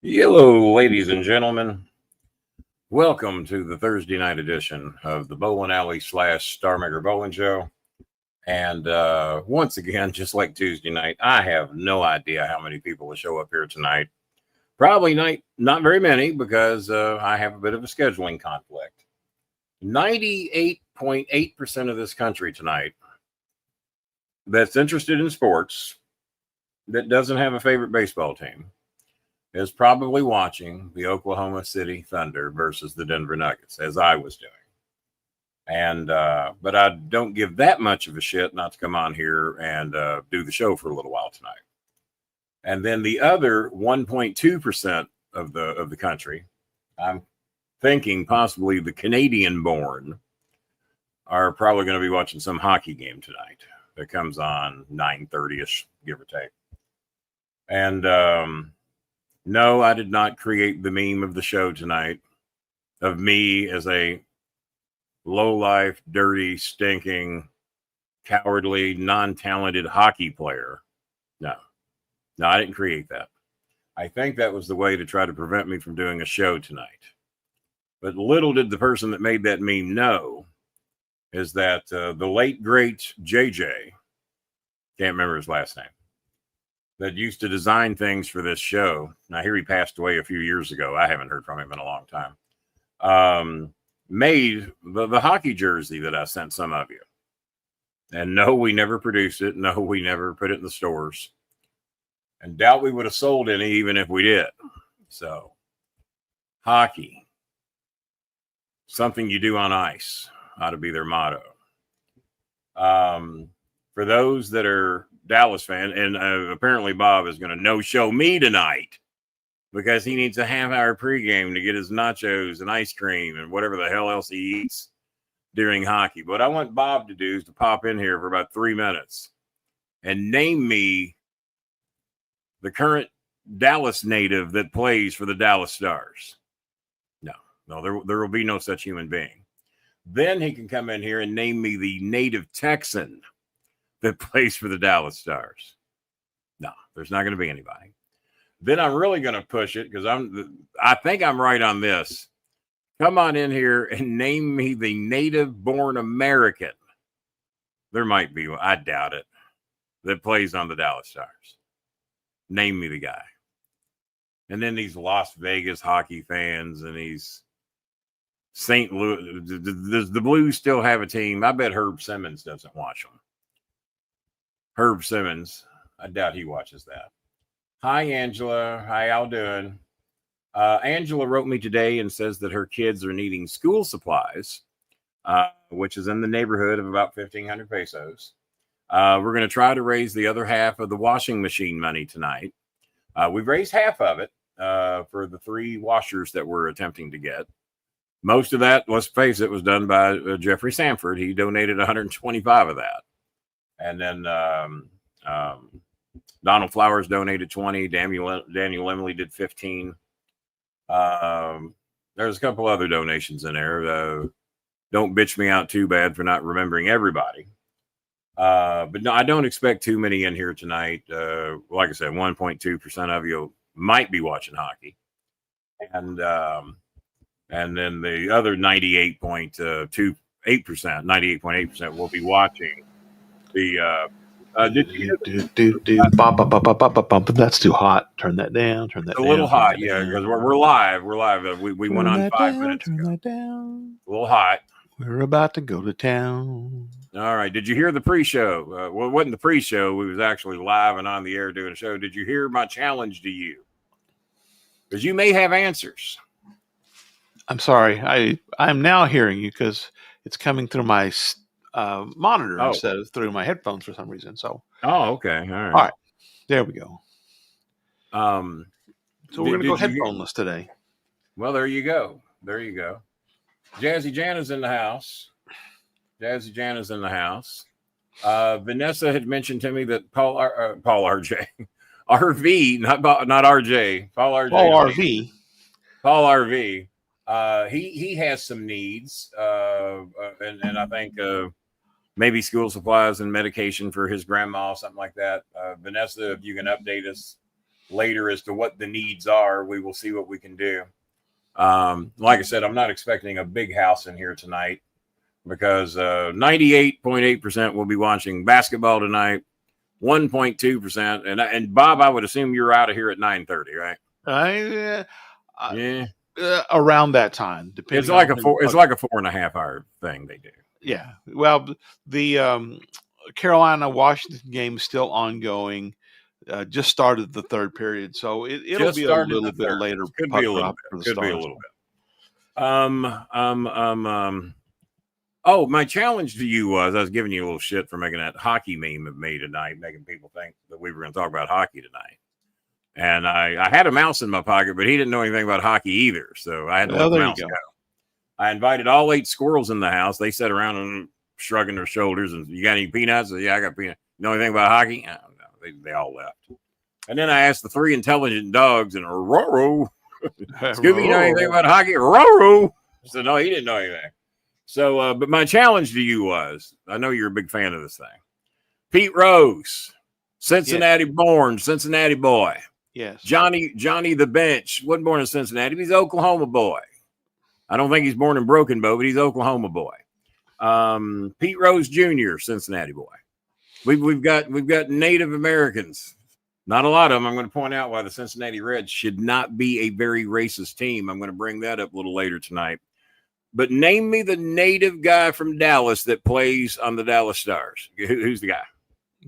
Hello, ladies and gentlemen. Welcome to the Thursday night edition of the Bolin Alley / Starmaker Bolin show. And once again, just like Tuesday night, I have no idea how many people will show up here tonight. Probably not very many because I have a bit of a scheduling conflict. 98.8% of this country tonight that's interested in sports, that doesn't have a favorite baseball team, is probably watching the Oklahoma City Thunder versus the Denver Nuggets, as I was doing. And but I don't give that much of a shit not to come on here and do the show for a little while tonight. And then the other 1.2% of the country, I'm thinking possibly the Canadian-born, are probably going to be watching some hockey game tonight that comes on 9:30ish, give or take. And no, I did not create the meme of the show tonight of me as a low-life, dirty, stinking, cowardly, non-talented hockey player. No, I didn't create that. I think that was the way to try to prevent me from doing a show tonight. But little did the person that made that meme know is that the late, great JJ, can't remember his last name, that used to design things for this show. Now, here he passed away a few years ago. I haven't heard from him in a long time. Made the hockey jersey that I sent some of you. And no, we never produced it. No, we never put it in the stores. And doubt we would have sold any even if we did. So, hockey, something you do on ice, ought to be their motto. For those that are Dallas fan, and apparently Bob is going to no-show me tonight because he needs a half-hour pregame to get his nachos and ice cream and whatever the hell else he eats during hockey. What I want Bob to do is to pop in here for about 3 minutes and name me the current Dallas native that plays for the Dallas Stars. No, there will be no such human being. Then he can come in here and name me the native Texan that plays for the Dallas Stars. No, there's not going to be anybody. Then I'm really going to push it because I think I'm right on this. Come on in here and name me the native-born American. There might be one, I doubt it, that plays on the Dallas Stars. Name me the guy. And then these Las Vegas hockey fans and these St. Louis, does the Blues still have a team? I bet Herb Simmons doesn't watch them. Herb Simmons, I doubt he watches that. Hi, Angela. How y'all doing? Angela wrote me today and says that her kids are needing school supplies, which is in the neighborhood of about 1,500 pesos. We're going to try to raise the other half of the washing machine money tonight. We've raised half of it for the 3 washers that we're attempting to get. Most of that, let's face it, was done by Jeffrey Sanford. He donated 125 of that. And then Donald Flowers donated 20. Daniel Emily did 15. There's a couple other donations in there. Don't bitch me out too bad for not remembering everybody. But no, I don't expect too many in here tonight. Like I said, 1.2% of you might be watching hockey. And then the other 98.8% will be watching the That's too hot. Turn that down. Turn that down. A little hot, yeah, because we're live. We're live. We went on 5 minutes ago. Turn that down. A little hot. We're about to go to town. All right. Did you hear the pre-show? Well, it wasn't the pre-show. We was actually live and on the air doing a show. Did you hear my challenge to you? Because you may have answers. I'm sorry. I'm now hearing you because it's coming through my monitor instead of through my headphones for some reason. So. Oh, okay. All right. There we go. So we're going to go headphoneless today. Well, there you go. Jazzy Jan is in the house. Vanessa had mentioned to me that Paul RJ, RV, not RJ, Paul RJ. Paul RV. He has some needs, and I think maybe school supplies and medication for his grandma, something like that. Vanessa, if you can update us later as to what the needs are. We will see what we can do. Like I said, I'm not expecting a big house in here tonight because 98.8% will be watching basketball tonight. 1.2%, and Bob, I would assume you're out of here at 9:30, right? Yeah, around that time, depending. It's like a 4.5 hour thing they do. Yeah. Well, the Carolina Washington game is still ongoing. Just started the third period, so it'll be a little bit later. Could be a little bit. Oh, my challenge to you was I was giving you a little shit for making that hockey meme of me tonight, making people think that we were going to talk about hockey tonight. And I had a mouse in my pocket, but he didn't know anything about hocky either, so I had to let the mouse go. I invited all 8 squirrels in the house. They sat around and shrugging their shoulders. And you got any peanuts? Yeah, I got peanuts. You know anything about hockey? No, they all left. And then I asked the 3 intelligent dogs, and Roro, Scooby, you know anything about hockey? Roro. So no, he didn't know anything. So, but my challenge to you was, I know you're a big fan of this thing. Pete Rose, Cincinnati born, Cincinnati boy. Yes. Johnny the Bench wasn't born in Cincinnati. He's Oklahoma boy. I don't think he's born in Broken Bow, but he's Oklahoma boy. Pete Rose Jr., Cincinnati boy. We've got Native Americans. Not a lot of them. I'm going to point out why the Cincinnati Reds should not be a very racist team. I'm going to bring that up a little later tonight. But name me the native guy from Dallas that plays on the Dallas Stars. Who's the guy?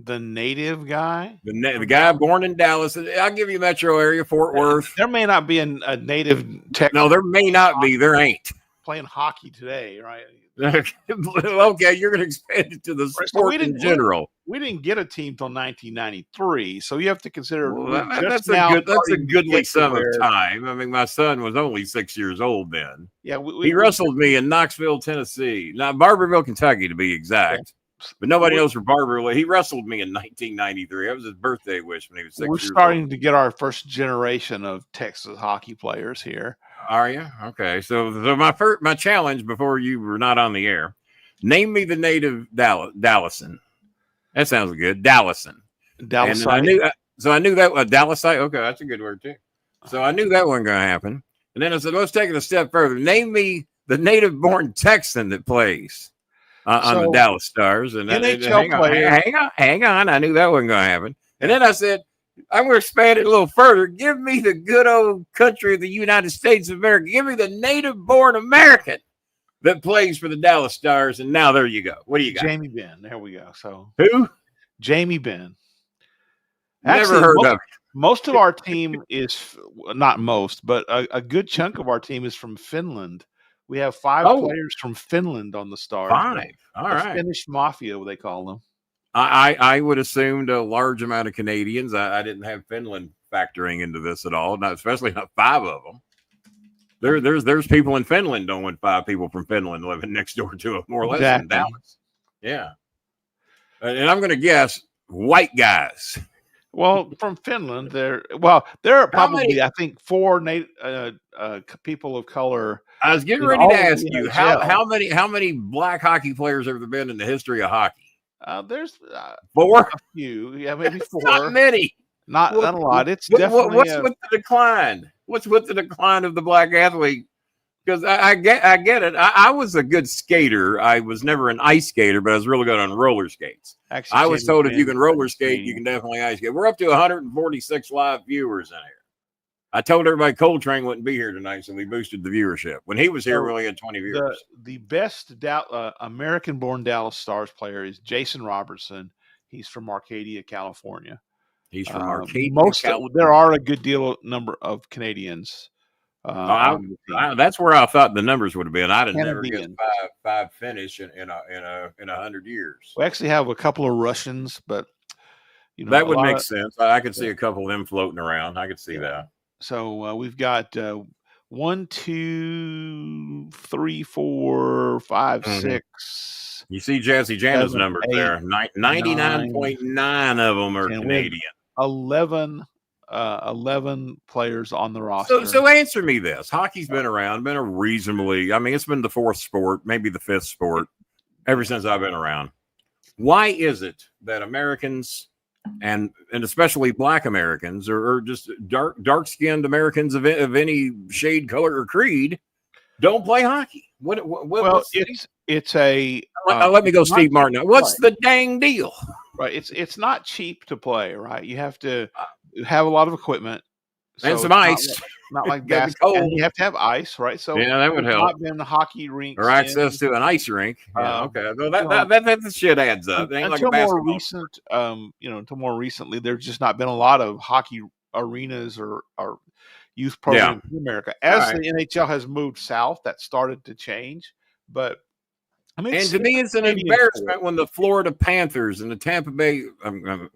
The native guy? The guy born in Dallas. I'll give you metro area, Fort Worth. There may not be a native Texan. No, there may not be. There ain't. Playing hockey today, right? Okay, you're going to expand it to the sport in general. We didn't get a team till 1993, so you have to consider that's a goodly sum of time. I mean, my son was only 6 years old then. Yeah, he wrestled me in Knoxville, Tennessee, not Barberville, Kentucky, to be exact. Yeah. But nobody knows where Barberville. He wrestled me in 1993. That was his birthday wish when he was 6 years old. We're starting to get our first generation of Texas hockey players here. Are you? Okay. So my challenge before you were not on the air, name me the native Dallasan. That sounds good. Dallasan. Dallasite. I knew that Dallasite. Okay, that's a good word too. So I knew that wasn't going to happen. And then I said, let's take it a step further. Name me the native-born Texan that plays on the Dallas Stars. And hang on. I knew that wasn't going to happen. And then I said, I'm going to expand it a little further. Give me the good old country of the United States of America. Give me the native-born American that plays for the Dallas Stars. And now there you go. What do you got? Jamie Benn. There we go. So who? Jamie Benn. Never heard of it. Most of our team is not most, but a good chunk of our team is from Finland. We have 5 players from Finland on the Stars. 5. All right. Finnish Mafia, they call them. I would assumed a large amount of Canadians. I didn't have Finland factoring into this at all, especially not 5 of them. There's people in Finland don't want 5 people from Finland living next door to them, more or less in Dallas. Yeah. And I'm going to guess white guys. Well, from Finland, there are probably, I think, 4 people of color. I was getting ready to ask you how many black hockey players have there been in the history of hockey? There's 4. A few, yeah, maybe 4. Not many. Not a lot. It's definitely what's with the decline? What's with the decline of the black athlete? Because I get it. I was a good skater. I was never an ice skater, but I was really good on roller skates. Actually, I was told if you can roller skate, you can definitely ice skate. We're up to 146 live viewers in here. I told everybody Coltrane wouldn't be here tonight, so we boosted the viewership. When he was here, we only had 20 viewers. The best American-born Dallas Stars player is Jason Robertson. He's from Arcadia, California. He's from Arcadia, California. There are a good number of Canadians. That's where I thought the numbers would have been. I'd have never get 5 finish in 100 years. We actually have a couple of Russians, but that would make sense. I could see a couple of them floating around. I could see that. So we've got 1, 2, 3, 4, 5, 6. You see Jazzy Jana's numbers there. 99.9 of them are Canadian. 11 players on the roster. So answer me this. Hockey's been around, been a reasonably, it's been the 4th sport, maybe the 5th sport ever since I've been around. Why is it that Americans and especially Black Americans or just dark-skinned Americans of any shade, color, or creed don't play hockey. Well, it's a. Let me go, Steve Martin. What's the dang deal? Right, it's not cheap to play. Right, you have to have a lot of equipment and some ice. Not like basketball. And you have to have ice, right? So yeah, that would help. Not been the hockey rinks or access to an ice rink. Yeah, okay. Well, that shit adds up. It ain't like a basketball. Until more recently, there's just not been a lot of hockey arenas or youth programs in America. As the NHL has moved south, that started to change. But I mean, and to me, it's an embarrassment when the Florida Panthers and the Tampa Bay.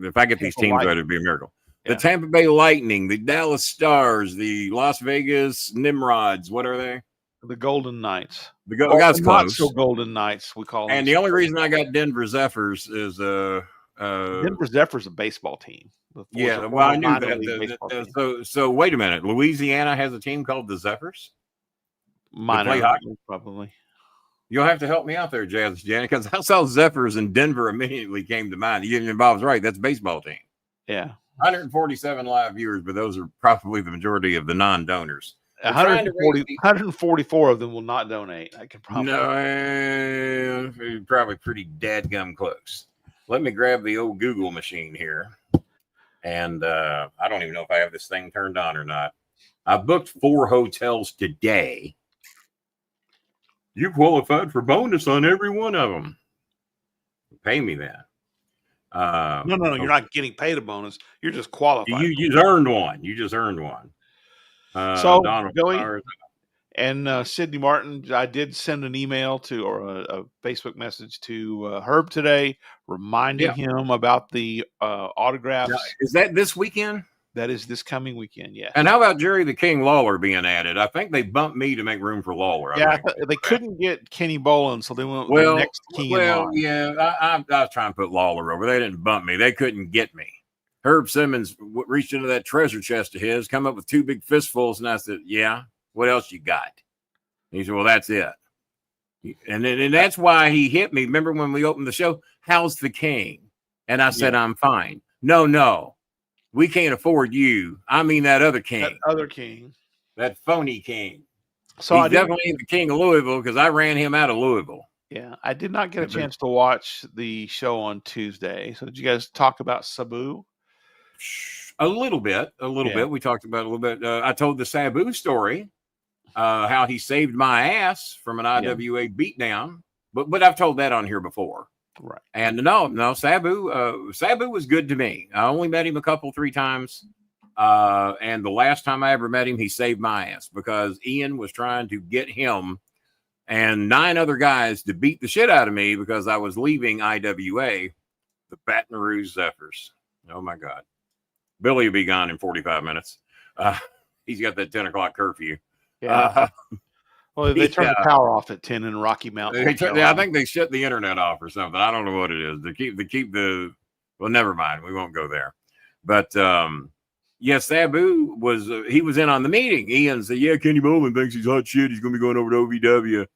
If I get these teams right, it'd be a miracle. The Tampa Bay Lightning, the Dallas Stars, the Las Vegas Nimrods. What are they? The Golden Knights. That's close. Not so Golden Knights, we call them. And the only reason I got Denver Zephyrs is Denver Zephyrs a baseball team. Yeah, well, I knew that. So wait a minute. Louisiana has a team called the Zephyrs? Minor hockey, probably. You'll have to help me out there, Janet, because I saw Zephyrs in Denver immediately came to mind. Bob's right. That's a baseball team. Yeah. 147 live viewers, but those are probably the majority of the non-donors. 144 of them will not donate. I can probably. No, probably pretty dadgum close. Let me grab the old Google machine here. And I don't even know if I have this thing turned on or not. I booked 4 hotels today. You qualified for bonus on every one of them. Pay me that. No, you're not getting paid a bonus. You're just qualified. You just earned one. So, Billy and Sydney Martin, I did send an email or a Facebook message to Herb today, reminding him about the autographs. Is that this weekend? That is this coming weekend, yeah. And how about Jerry the King Lawler being added? I think they bumped me to make room for Lawler. They couldn't get Kenny Bolin, so they went with the next king in line. Yeah, I was trying to put Lawler over. They didn't bump me. They couldn't get me. Herb Simmons reached into that treasure chest of his, come up with 2 big fistfuls, and I said, yeah, what else you got? And he said, well, that's it. And that's why he hit me. Remember when we opened the show? How's the king? And I said, I'm fine. No. We can't afford you. I mean that other king. That phony king. So he's definitely the king of Louisville because I ran him out of Louisville. Yeah, I did not get a chance to watch the show on Tuesday. So did you guys talk about Sabu? A little bit. We talked about it a little bit. I told the Sabu story, how he saved my ass from an IWA beatdown. But I've told that on here before. Right. And no, Sabu was good to me. I only met him 3 times. And the last time I ever met him, he saved my ass because Ian was trying to get him and 9 other guys to beat the shit out of me because I was leaving IWA, the Baton Rouge Zephyrs. Oh my God. Billy will be gone in 45 minutes. He's got that 10 o'clock curfew. Yeah. Well, they turned the power off at 10 in Rocky Mountain. I think they shut the internet off or something. I don't know what it is. To keep the. Well, never mind. We won't go there. But Sabu was he was in on the meeting. Ian said, "Yeah, Kenny Bolin thinks he's hot shit. He's going to be going over to OVW.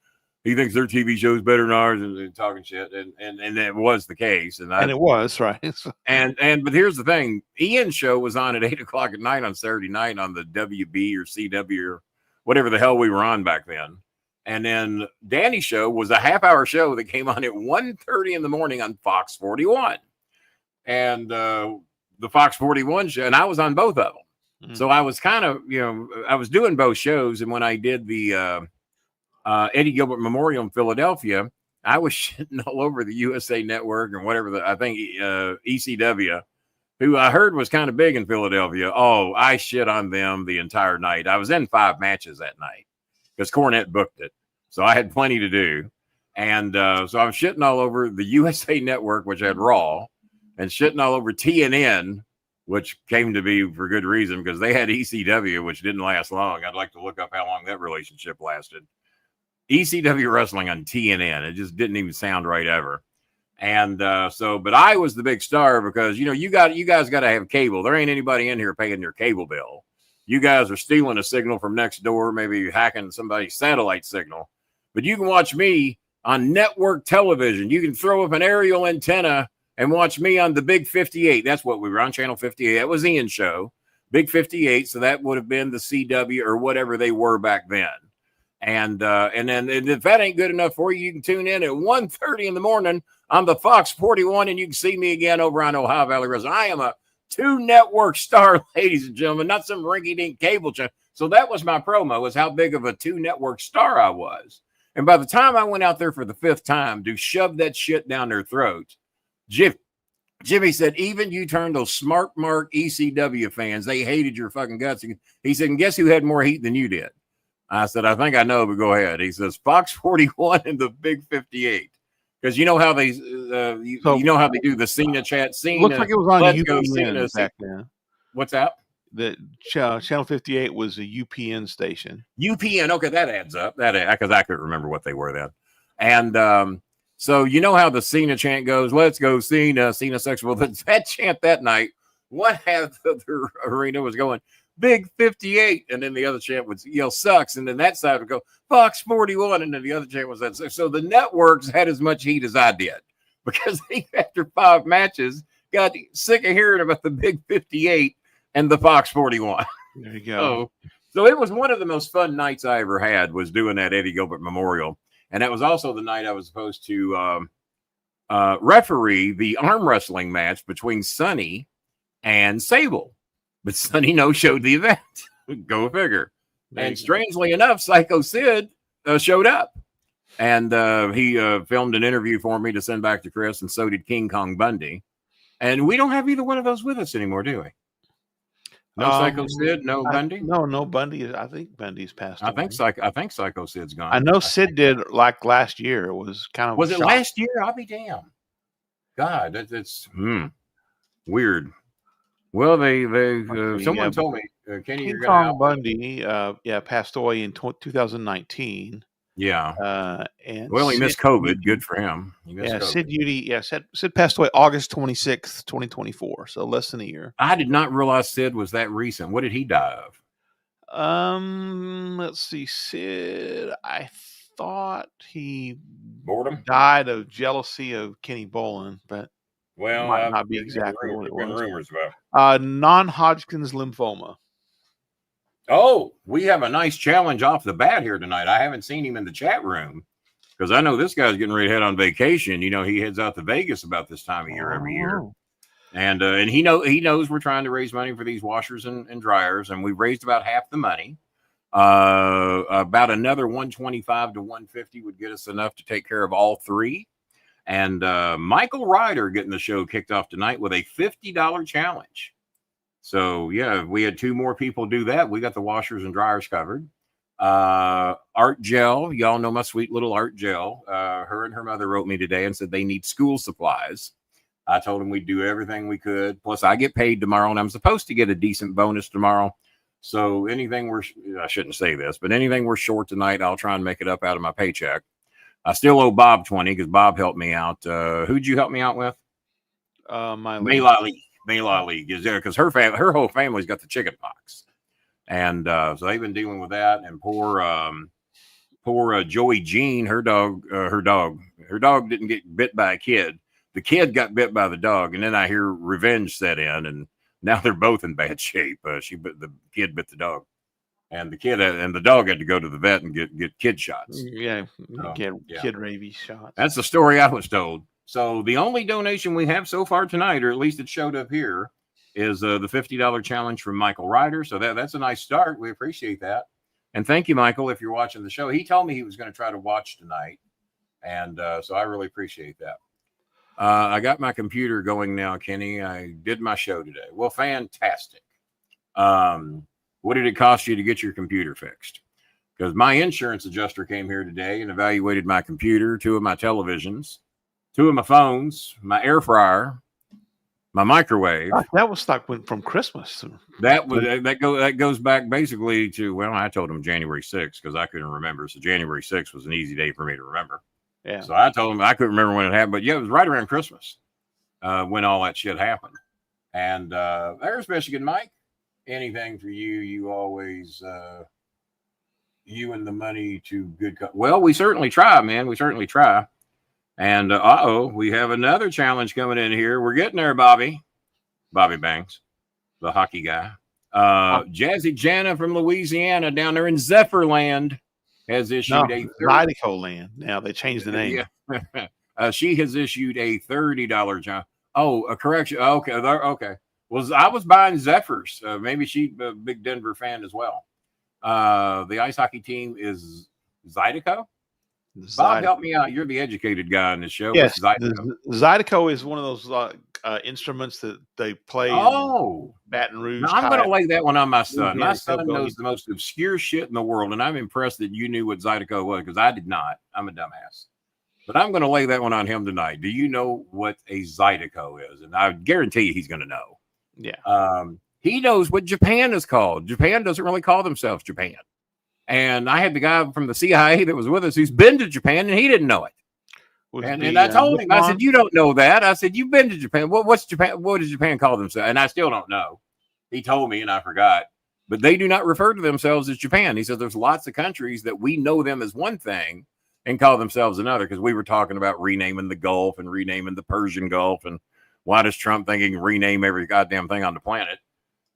He thinks their TV show is better than ours," and talking shit. And it was the case. And it was right. but here's the thing: Ian's show was on at 8 o'clock at night on Saturday night on the WB or CW or whatever the hell we were on back then. And then Danny's show was a half-hour show that came on at 1:30 in the morning on Fox 41. And the Fox 41 show, and I was on both of them. Mm-hmm. So I was kind of, I was doing both shows. And when I did the Eddie Gilbert Memorial in Philadelphia, I was shitting all over the USA Network and whatever, I think ECW, who I heard was kind of big in Philadelphia. Oh, I shit on them the entire night. I was in 5 matches that night because Cornette booked it. So I had plenty to do. And so I'm shitting all over the USA Network, which had Raw, and shitting all over TNN, which came to be for good reason because they had ECW, which didn't last long. I'd like to look up how long that relationship lasted. ECW wrestling on TNN. It just didn't even sound right ever. And but I was the big star because, you guys got to have cable. There ain't anybody in here paying their cable bill. You guys are stealing a signal from next door, maybe hacking somebody's satellite signal. But you can watch me on network television. You can throw up an aerial antenna and watch me on the Big 58. That's what we were on, Channel 58. That was Ian's show, Big 58. So that would have been the CW or whatever they were back then. And then if that ain't good enough for you, you can tune in at 1:30 in the morning on the Fox 41, and you can see me again over on Ohio Valley Reservoir. I am a 2-network star, ladies and gentlemen, not some rinky-dink cable channel. So that was my promo, was how big of a 2-network star I was. And by the time I went out there for the 5th time to shove that shit down their throats, Jimmy said, even you turned those smart mark ECW fans, they hated your fucking guts. He said, and guess who had more heat than you did? I said, I think I know, but go ahead. He says, Fox 41 and the Big 58. Because you know how they you know how they do the Cena chat. Cena, looks like it was on UPN back then. What's that? The Channel 58 was a UPN station. UPN, okay, that adds up. That because I couldn't remember what they were then. And so you know how the Cena chant goes, let's go Cena, Cena sexual. That chant that night, one half of the arena was going, Big 58, and then the other chant would yell sucks, and then that side would go Fox 41, and then the other chant was that. So the networks had as much heat as I did, because they, after 5 matches, got sick of hearing about the Big 58 and the Fox 41. There you go. So it was one of the most fun nights I ever had, was doing that Eddie Gilbert Memorial, and that was also the night I was supposed to referee the arm wrestling match between Sonny and Sable. But Sonny no-showed the event. Go figure. And strangely enough, Psycho Sid showed up. And he filmed an interview for me to send back to Chris, and so did King Kong Bundy. And we don't have either one of those with us anymore, do we? No Psycho Sid, no Bundy? No Bundy. I think Bundy's passed away. I think Psycho Sid's gone. I know Sid did, like last year. It was kind of... Was it last year? I'll be damned. God, it's weird. Well, someone told me, Kenny, King Kong Bundy, passed away in 2019. Yeah. And well, he missed COVID. Good for him. He missed COVID. Sid passed away August 26th, 2024. So less than a year. I did not realize Sid was that recent. What did he die of? Let's see. Sid, I thought he boredom died of jealousy of Kenny Bolin, but well, might not be exactly what it was. Rumors about non-Hodgkin's lymphoma. Oh, we have a nice challenge off the bat here tonight. I haven't seen him in the chat room because I know this guy's getting ready to head on vacation. You know, he heads out to Vegas about this time of year every year. And he knows we're trying to raise money for these washers and dryers, and we've raised about half the money. About another 125 to 150 would get us enough to take care of all 3. And Michael Ryder getting the show kicked off tonight with a $50 challenge. So, yeah, we had 2 more people do that. We got the washers and dryers covered. Art Gel, y'all know my sweet little Art Gel. Her and her mother wrote me today and said they need school supplies. I told them we'd do everything we could. Plus, I get paid tomorrow, and I'm supposed to get a decent bonus tomorrow. So anything I shouldn't say this, but anything we're short tonight, I'll try and make it up out of my paycheck. I still owe Bob 20 because Bob helped me out. Who'd you help me out with? Mayla Lee is there because her whole family's got the chicken pox, and so they've been dealing with that. And poor Joey Jean, her dog didn't get bit by a kid. The kid got bit by the dog, and then I hear revenge set in, and now they're both in bad shape. The kid bit the dog. And the kid and the dog had to go to the vet and get kid shots. Yeah, kid rabies shots. That's the story I was told. So the only donation we have so far tonight, or at least it showed up here, is the $50 challenge from Michael Ryder. So that's a nice start. We appreciate that. And thank you, Michael, if you're watching the show. He told me he was going to try to watch tonight. And so I really appreciate that. I got my computer going now, Kenny. I did my show today. Well, fantastic. What did it cost you to get your computer fixed? Because my insurance adjuster came here today and evaluated my computer, 2 of my televisions, 2 of my phones, my air fryer, my microwave. That was stock went from Christmas. That goes back basically to, well, I told him January 6th because I couldn't remember. So January 6th was an easy day for me to remember. Yeah. So I told him I couldn't remember when it happened, but yeah, it was right around Christmas when all that shit happened. And there's Michigan Mike. Anything for you. You always, you and the money to good. Well, we certainly try, man. We certainly try. And we have another challenge coming in here. We're getting there, Bobby Banks, the hockey guy. Jazzy Jana from Louisiana down there in Zephyrland has issued Zydeco Land. Now they changed the name. Yeah. She has issued a $30 challenge. Oh, a correction. Okay. Okay. I was buying Zephyrs. Maybe she's a big Denver fan as well. The ice hockey team is Zydeco. Bob, help me out. You're the educated guy on this show. Yes, Zydeco is one of those instruments that they play in Baton Rouge. Now, I'm going to lay that one on my son. My son knows the most obscure shit in the world, and I'm impressed that you knew what Zydeco was, because I did not. I'm a dumbass. But I'm going to lay that one on him tonight. Do you know what a Zydeco is? And I guarantee you he's going to know. Yeah. He knows what Japan is called. Japan doesn't really call themselves Japan. And I had the guy from the CIA that was with us who's been to Japan, and he didn't know it. And I told him, I said, you don't know that. I said, you've been to Japan. What's Japan? What does Japan call themselves? And I still don't know. He told me, and I forgot. But they do not refer to themselves as Japan. He said there's lots of countries that we know them as one thing and call themselves another, because we were talking about renaming the Gulf and renaming the Persian Gulf. And why does Trump think he can rename every goddamn thing on the planet?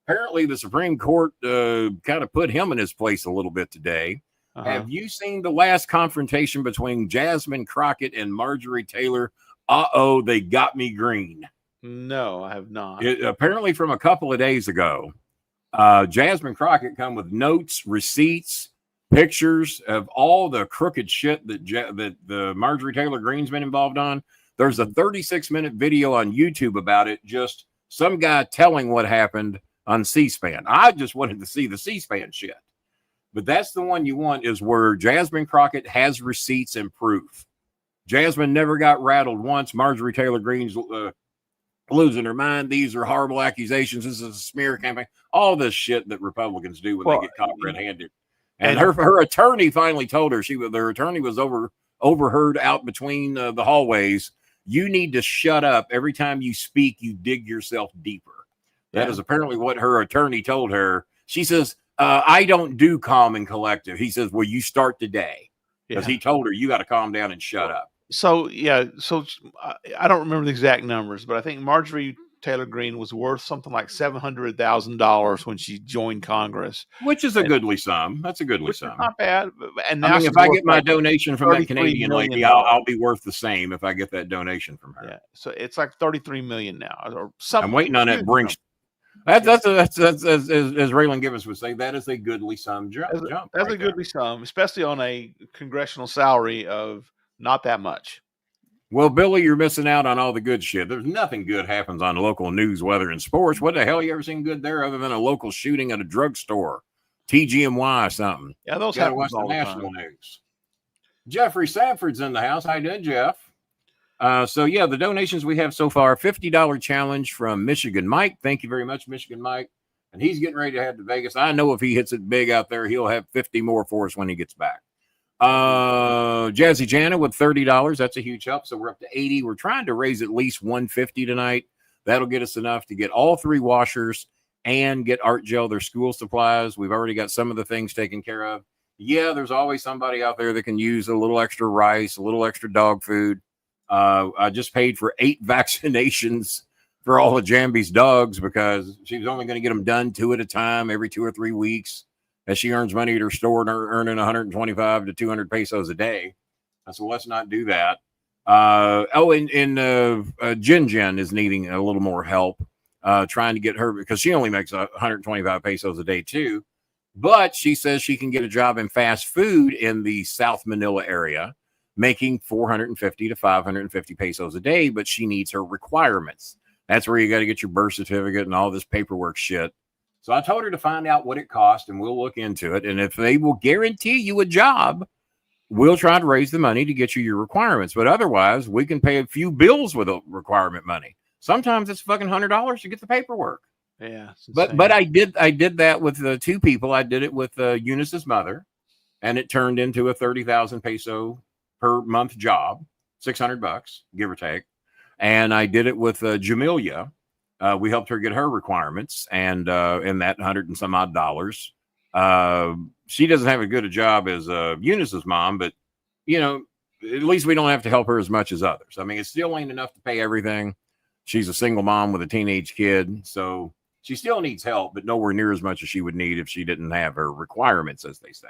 Apparently, the Supreme Court kind of put him in his place a little bit today. Have you seen the last confrontation between Jasmine Crockett and Marjorie Taylor? They got me green. No, I have not. Apparently, from a couple of days ago, Jasmine Crockett come with notes, receipts, pictures of all the crooked shit that the Marjorie Taylor Greene's been involved on. There's a 36-minute video on YouTube about it. Just some guy telling what happened on C-SPAN. I just wanted to see the C-SPAN shit. But that's the one you want, is where Jasmine Crockett has receipts and proof. Jasmine never got rattled once. Marjorie Taylor Greene's losing her mind. These are horrible accusations. This is a smear campaign. All this shit that Republicans do when they get caught red-handed. And her attorney finally told her, their attorney was overheard out between the hallways. You need to shut up. Every time you speak, you dig yourself deeper. That is apparently what her attorney told her. She says, I don't do calm and collective. He says, well, you start today. Because he told her, you got to calm down and shut up. So, I don't remember the exact numbers, but I think Marjorie Taylor Greene was worth something like $700,000 when she joined Congress. Which is a goodly sum. That's a goodly sum. Not bad. And now if I get my donation from that Canadian lady, I'll be worth the same if I get that donation from her. Yeah. So it's like $33 million now. Or I'm waiting on that Brinks. That's as Raylan Gibbons would say, that is a goodly sum jump. That's a goodly sum, especially on a congressional salary of not that much. Well, Billy, you're missing out on all the good shit. There's nothing good happens on local news, weather, and sports. What the hell you ever seen good there other than a local shooting at a drugstore, TGMY or something? Yeah, those gotta watch the national news. Jeffrey Sanford's in the house. How you doing, Jeff? The donations we have so far: $50 challenge from Michigan Mike. Thank you very much, Michigan Mike. And he's getting ready to head to Vegas. I know if he hits it big out there, he'll have 50 more for us when he gets back. Jazzy Jana with $30. That's a huge help. So we're up to 80. We're trying to raise at least 150 tonight. That'll get us enough to get all 3 washers and get Art Gel their school supplies. We've already got some of the things taken care of. Yeah, there's always somebody out there that can use a little extra rice, a little extra dog food. I just paid for 8 vaccinations for all of Jambi's dogs because she was only going to get them done 2 at a time every 2 or 3 weeks. As she earns money at her store and earning 125 to 200 pesos a day. So let's not do that. Jin Jin is needing a little more help trying to get her, because she only makes 125 pesos a day too. But she says she can get a job in fast food in the South Manila area, making 450 to 550 pesos a day, but she needs her requirements. That's where you got to get your birth certificate and all this paperwork shit. So I told her to find out what it cost, and we'll look into it. And if they will guarantee you a job, we'll try to raise the money to get you your requirements. But otherwise, we can pay a few bills with the requirement money. Sometimes it's fucking $100 to get the paperwork. Yeah. But I did that with 2 people. I did it with Eunice's mother, and it turned into a 30,000 peso per month job, $600, give or take. And I did it with Jamelia. We helped her get her requirements, and in that $100 and some odd dollars. She doesn't have as good a job as Eunice's mom, but at least we don't have to help her as much as others. I mean, it still ain't enough to pay everything. She's a single mom with a teenage kid, so she still needs help, but nowhere near as much as she would need if she didn't have her requirements, as they say.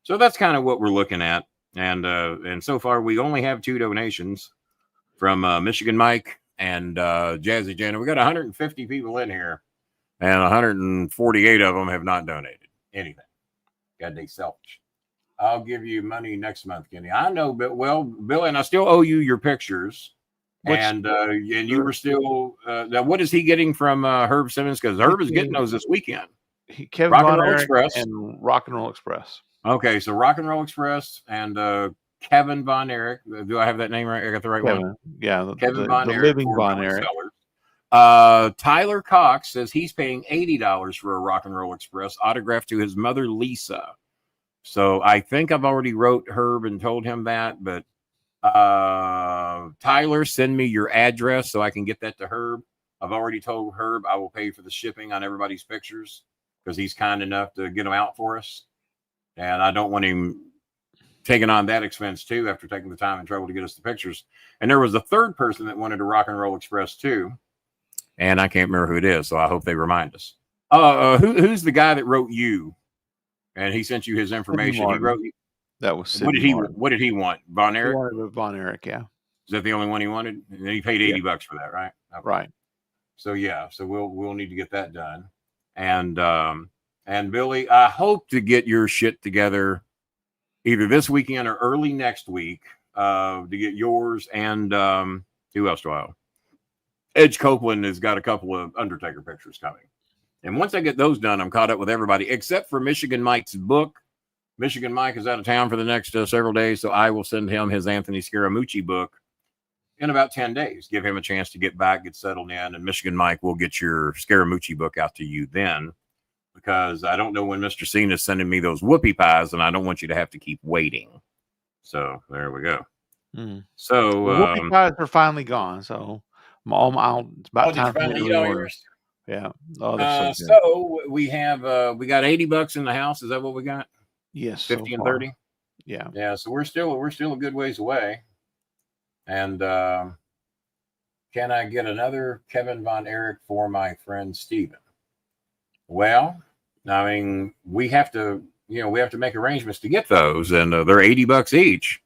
So that's kind of what we're looking at. And so far, we only have 2 donations from Michigan Mike and Jazzy Jana. We got 150 people in here, and 148 of them have not donated anything. God, they selfish. I'll give you money next month, Kenny. I know, but well, Billy, and I still owe you your pictures. And you were still. Now, what is he getting from Herb Simmons? Because Herb is getting those this weekend. Kevin Rock and Von Roll Erich Express and Rock and Roll Express. Okay, so Rock and Roll Express and Kevin Von Erich. Do I have that name right? I got the right one. Yeah, Kevin Von the Erich, living Von Erich. Tyler Cox says he's paying $80 for a Rock and Roll Express autographed to his mother Lisa. So I think I've already wrote Herb and told him that, but Tyler, send me your address so I can get that to Herb. I've already told Herb I will pay for the shipping on everybody's pictures because he's kind enough to get them out for us. And I don't want him taking on that expense too after taking the time and trouble to get us the pictures. And there was a third person that wanted a Rock and Roll Express too. And I can't remember who it is, so I hope they remind us. Who's the guy that wrote you? And he sent you his information. He wrote you. That was What did he want? Von Erich? He wanted Von Erich, yeah. Is that the only one he wanted? And he paid $80 for that, right? Okay. Right. So yeah, so we'll need to get that done. And Billy, I hope to get your shit together either this weekend or early next week to get yours and who else do I owe? Edge Copeland has got a couple of Undertaker pictures coming. And once I get those done, I'm caught up with everybody except for Michigan Mike's book. Michigan Mike is out of town for the next several days, so I will send him his Anthony Scaramucci book in about 10 days. Give him a chance to get back, get settled in, and Michigan Mike will get your Scaramucci book out to you then, because I don't know when Mr. Cena is sending me those whoopie pies, and I don't want you to have to keep waiting. So there we go. So whoopie pies are finally gone, so it's about time for me to reorder. Yeah. So we have we got $80 in the house. Is that what we got? Yes. 50 and 30. Yeah. Yeah. So we're still a good ways away. And can I get another Kevin Von Erich for my friend Steven? Well, I mean, we have to make arrangements to get those, and they're $80 each.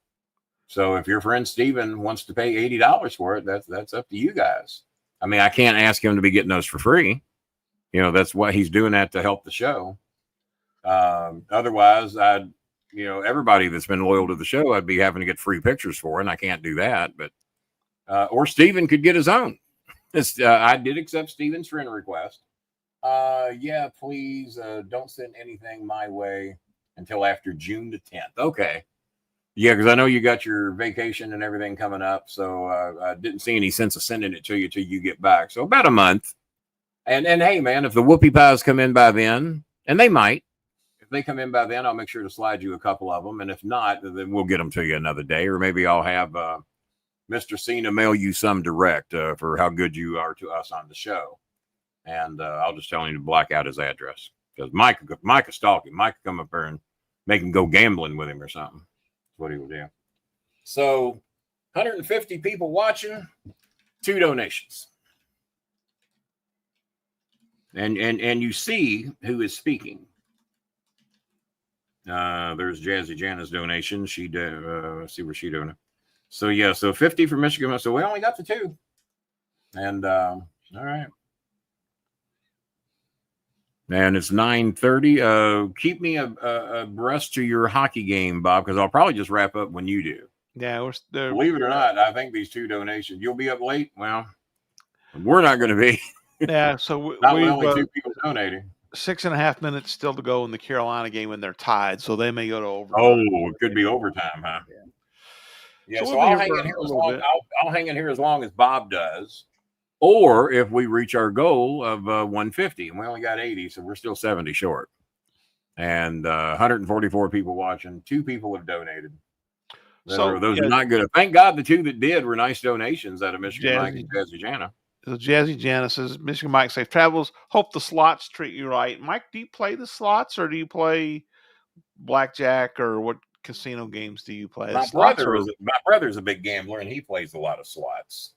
So if your friend Steven wants to pay $80 for it, that's up to you guys. I mean, I can't ask him to be getting those for free. That's why he's doing that to help the show. Otherwise, everybody that's been loyal to the show, I'd be having to get free pictures for, and I can't do that. But or Steven could get his own. I did accept Steven's friend request. Yeah, please don't send anything my way until after June the 10th. Okay. Yeah, because I know you got your vacation and everything coming up, so I didn't see any sense of sending it to you till you get back. So about a month. And hey, man, if the whoopie pies come in by then, and they might, if they come in by then, I'll make sure to slide you a couple of them. And if not, then we'll get them to you another day, or maybe I'll have Mr. Cena mail you some direct for how good you are to us on the show. And I'll just tell him to black out his address, because Mike is stalking. Mike could come up there and make him go gambling with him or something. That's what he will do. So 150 people watching, 2 donations. And you see who is speaking. There's Jazzy Jana's donation. She let's see where she doing it. So yeah, so 50 for Michigan. So we only got the 2. And all right. And it's 9:30. Keep me abreast to your hockey game, Bob, because I'll probably just wrap up when you do. Yeah, believe it or not, I think these 2 donations. You'll be up late. Well, we're not going to be. Yeah, so not with only 2 people donating. 6.5 minutes still to go in the Carolina game, and they're tied, so they may go to overtime. Oh, it could be overtime, huh? Yeah. So I'll hang in here as long. I'll hang in here as long as Bob does, or if we reach our goal of 150, and we only got 80, so we're still 70 short. And 144 people watching. 2 people have donated. Those are not good. Thank God the 2 that did were nice donations out of Michigan Mike and Jazzy Jana. So Jazzy Jana says, Michigan Mike, safe travels. Hope the slots treat you right. Mike, do you play the slots, or do you play blackjack, or what casino games do you play? My brother's a big gambler, and he plays a lot of slots.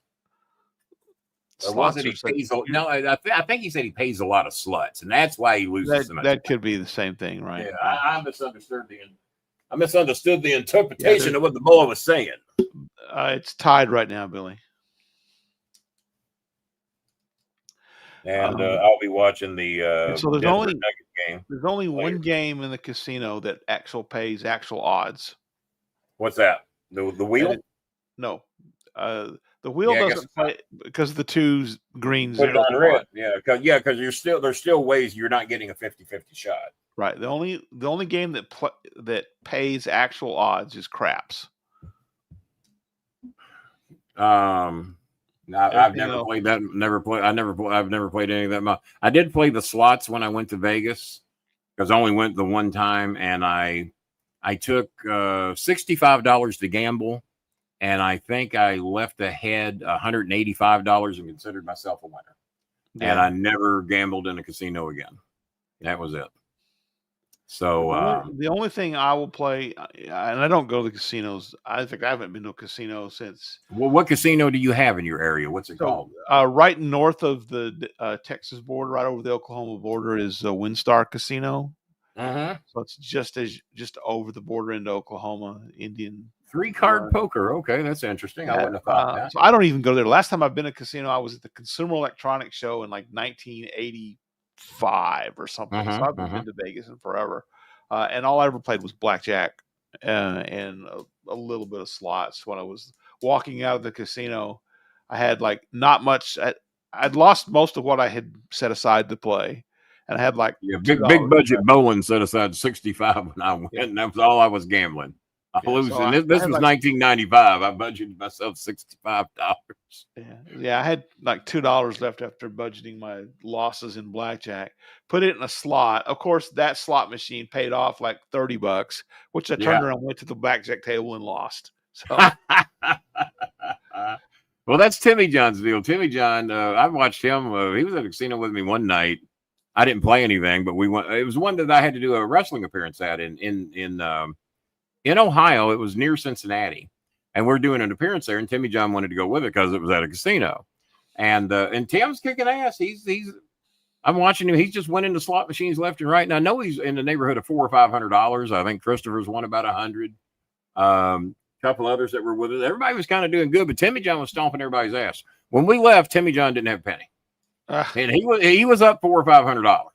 Or was it he pays? No, I think he said he pays a lot of sluts, and that's why he loses so much. That could be the same thing, right? Yeah, I misunderstood the interpretation of what the boy was saying. It's tied right now, Billy. And I'll be watching the so there's Denver Nuggets game. There's only one game in the casino that pays actual odds. What's that? The wheel? No. The wheel doesn't play because the two green put it on red. Yeah, because there's still ways you're not getting a 50-50 shot. Right. The only game that pays actual odds is craps. I've never played that. I've never played any of that. I did play the slots when I went to Vegas because I only went the one time, and I took $65 to gamble, and I think I left ahead $185 and considered myself a winner. Yeah. And I never gambled in a casino again. That was it. So the only thing I will play, and I don't go to the casinos. I think I haven't been to a casino since. Well, what casino do you have in your area? What's it called? Right north of the Texas border, right over the Oklahoma border, is WinStar Casino. So it's just over the border into Oklahoma, Indian. 3-card poker. Okay, that's interesting. I wouldn't have thought that. So I don't even go there. Last time I've been to a casino, I was at the Consumer Electronics Show in like 1985 or something. So I've been to Vegas in forever, and all I ever played was blackjack and a little bit of slots. When I was walking out of the casino, I had like not much. I'd lost most of what I had set aside to play, and I had like big budget bowling set aside 65 when I went, and that was all I was gambling. This was 1995. I budgeted myself $65. Yeah, I had like $2 left after budgeting my losses in blackjack. Put it in a slot. Of course, that slot machine paid off like $30, which I turned around, went to the blackjack table, and lost. So, well, that's Timmy John's deal. Timmy John, I watched him. He was at a casino with me one night. I didn't play anything, but we went. It was one that I had to do a wrestling appearance at in Ohio. It was near Cincinnati, and we're doing an appearance there, and Timmy John wanted to go with it because it was at a casino, and Tim's kicking ass. I'm watching him. He's just winning the slot machines left and right. And I know he's in the neighborhood of $400 or $500. I think Christopher's won about 100. Couple others that were with us. Everybody was kind of doing good, but Timmy John was stomping everybody's ass. When we left, Timmy John didn't have a penny, and he was up $400 or $500.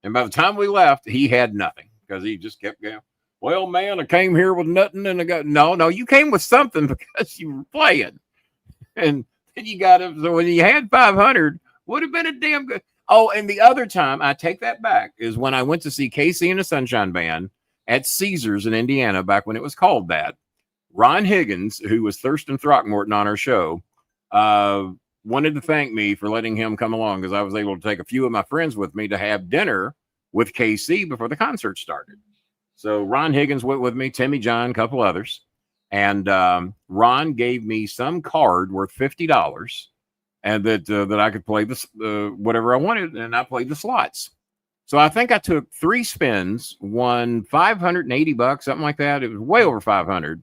And by the time we left, he had nothing because he just kept going. Well, man, I came here with nothing, and I got no. You came with something because you were playing, and then you got it. So when you had 500, would have been a damn good. Oh, and the other time, I take that back, is when I went to see Casey and the Sunshine Band at Caesars in Indiana, back when it was called that. Ron Higgins, who was Thurston Throckmorton on our show, wanted to thank me for letting him come along because I was able to take a few of my friends with me to have dinner with KC before the concert started. So Ron Higgins went with me, Timmy John, a couple others, and Ron gave me some card worth $50, and that I could play this whatever I wanted, and I played the slots. So I think I took 3 spins, won $580, something like that. It was way over 500,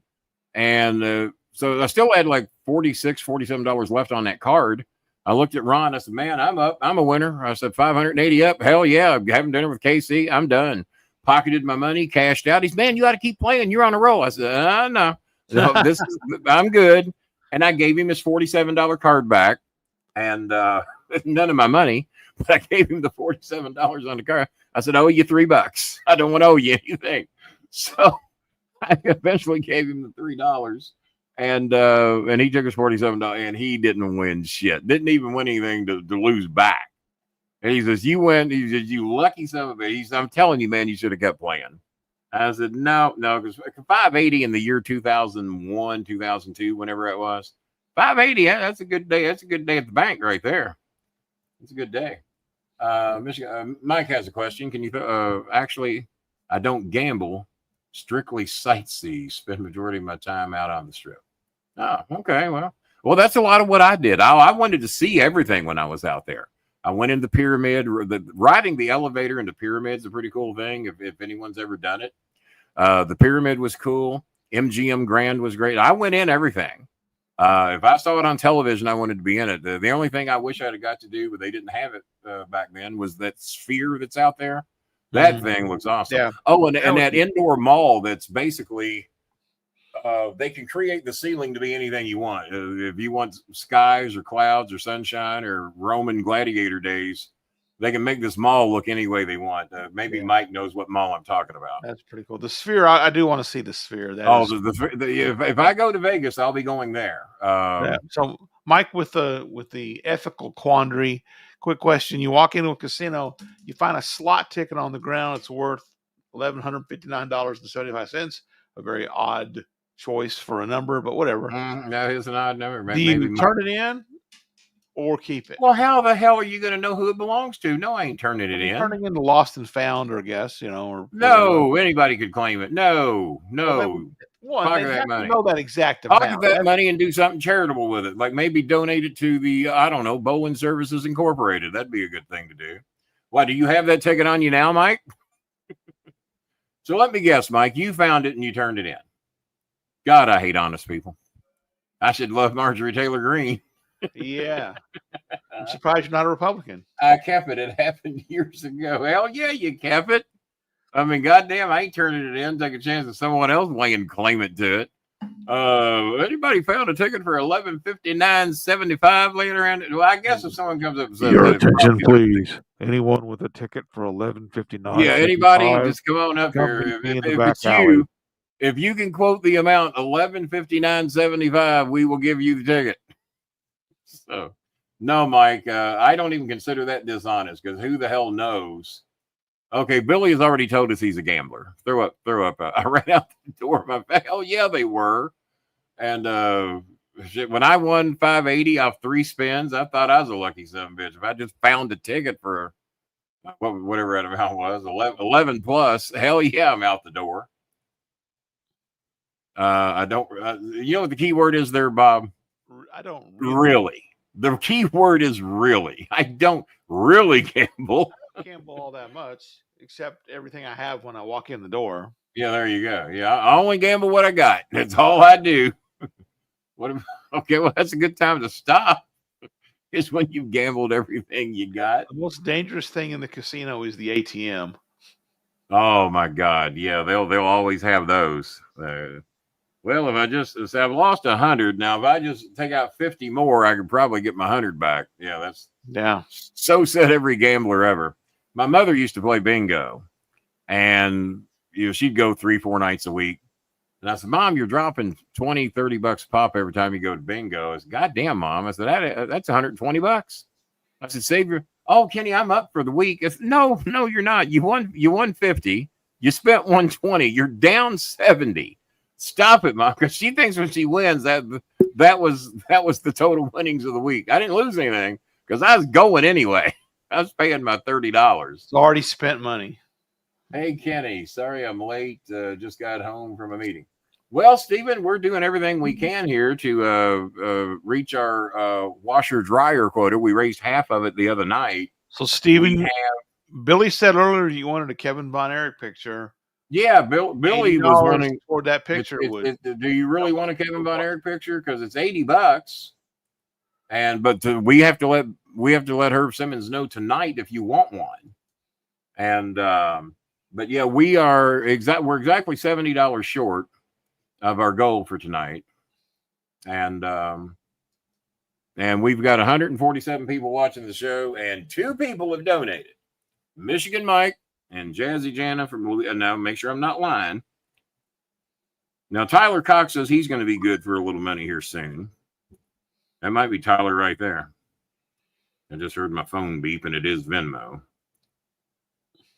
and so I still had like $46, $47 left on that card. I looked at Ron. I said, "Man, I'm up. I'm a winner." I said, "580 up. Hell yeah! I'm having dinner with KC. I'm done." Pocketed my money, cashed out. He's, "Man, you ought to keep playing. You're on a roll." I said, no, I'm good. And I gave him his $47 card back, and none of my money, but I gave him the $47 on the card. I said, "I owe you $3. I don't want to owe you anything." So I eventually gave him the $3, and he took his $47, and he didn't win shit. Didn't even win anything to lose back. And he says, "You win." He says, "You lucky son of a." He says, "I'm telling you, man, you should have kept playing." I said, no, because 580 in the year 2001, 2002, whenever it was, 580. That's a good day. That's a good day at the bank right there. It's a good day. Michigan, Mike has a question. Can you actually? I don't gamble, strictly sightsee. Spend majority of my time out on the strip. Oh, okay. Well, that's a lot of what I did. I wanted to see everything when I was out there. I went in the pyramid. Riding the elevator in the pyramid is a pretty cool thing if anyone's ever done it. The pyramid was cool. MGM Grand was great. I went in everything. If I saw it on television, I wanted to be in it. The only thing I wish I'd have got to do, but they didn't have it back then, was that sphere that's out there. That thing looks awesome. Yeah. Oh, and that indoor mall that's basically they can create the ceiling to be anything you want. If you want skies or clouds or sunshine or Roman gladiator days, they can make this mall look any way they want. Maybe Mike knows what mall I'm talking about. That's pretty cool. The sphere, I do want to see the sphere. If I go to Vegas, I'll be going there. So, Mike, with the ethical quandary, quick question: you walk into a casino, you find a slot ticket on the ground. It's worth $1,159.75. A very odd choice for a number, but whatever. That is an odd number. Do you turn it in or keep it? Well, how the hell are you going to know who it belongs to? No, I ain't turning it in. Turning into lost and found, or guess, or no, anybody could claim it. No. Pocket that money. Know that exact amount. Pocket that money and do something charitable with it. Like maybe donate it to the Bolin Services Incorporated. That'd be a good thing to do. Why, do you have that ticket on you now, Mike? So let me guess, Mike, you found it and you turned it in. God, I hate honest people. I should love Marjorie Taylor Greene. Yeah. I'm surprised you're not a Republican. I kept it. It happened years ago. Hell yeah, you kept it. I mean, goddamn, I ain't turning it in. Take a chance that someone else laying claim it to it. Anybody found a ticket for $11.59.75 laying around? Well, I guess if someone comes up and says, your attention, please. Anyone with a ticket for $11.59? Yeah, anybody, just come on up here. If it's you, if you can quote the amount $11.59.75, we will give you the ticket. So, no, Mike, I don't even consider that dishonest because who the hell knows? Okay, Billy has already told us he's a gambler. Throw up. I ran out the door. Hell yeah, they were. And when I won $580 off 3 spins, I thought I was a lucky son of a bitch. If I just found a ticket for whatever that amount was, 11 plus, hell yeah, I'm out the door. I don't. You know what the key word is there, Bob? I don't really. The key word is really. I don't really gamble. I don't gamble all that much, except everything I have when I walk in the door. Yeah, there you go. Yeah, I only gamble what I got. That's all I do. Okay, well, that's a good time to stop. It's when you've gambled everything you got. The most dangerous thing in the casino is the ATM. Oh my God! Yeah, they'll always have those. Well, if I've lost 100 now, if I just take out 50 more, I could probably get my 100 back. Yeah, so said every gambler ever. My mother used to play bingo, and she'd go 3-4 nights a week. And I said, Mom, you're dropping $20-$30 a pop every time you go to bingo. I said, God damn, Mom. I said, that's $120. I said, save your. Oh, Kenny, I'm up for the week. I said, no, you're not. You won 50. You spent 120. You're down 70. Stop it, Mom, because she thinks when she wins that was the total winnings of the week. I didn't lose anything because I was going anyway. I was paying my $30. It's already spent money. Hey, Kenny, sorry I'm late. Just got home from a meeting. Well, Stephen, we're doing everything we can here to reach our washer dryer quota. We raised half of it the other night. So, Stephen, Billy said earlier you wanted a Kevin Von Erich picture. Yeah, Billy was wanting toward that picture. Do you really want a Kevin Von Erich picture? Because it's $80, but we have to let Herb Simmons know tonight if you want one. And but yeah, we're exactly $70 short of our goal for tonight, and we've got 147 people watching the show, and 2 people have donated. Michigan Mike and Jazzy Jana from now. Make sure I'm not lying. Now Tyler Cox says he's going to be good for a little money here soon. That might be Tyler right there. I just heard my phone beep, and it is Venmo.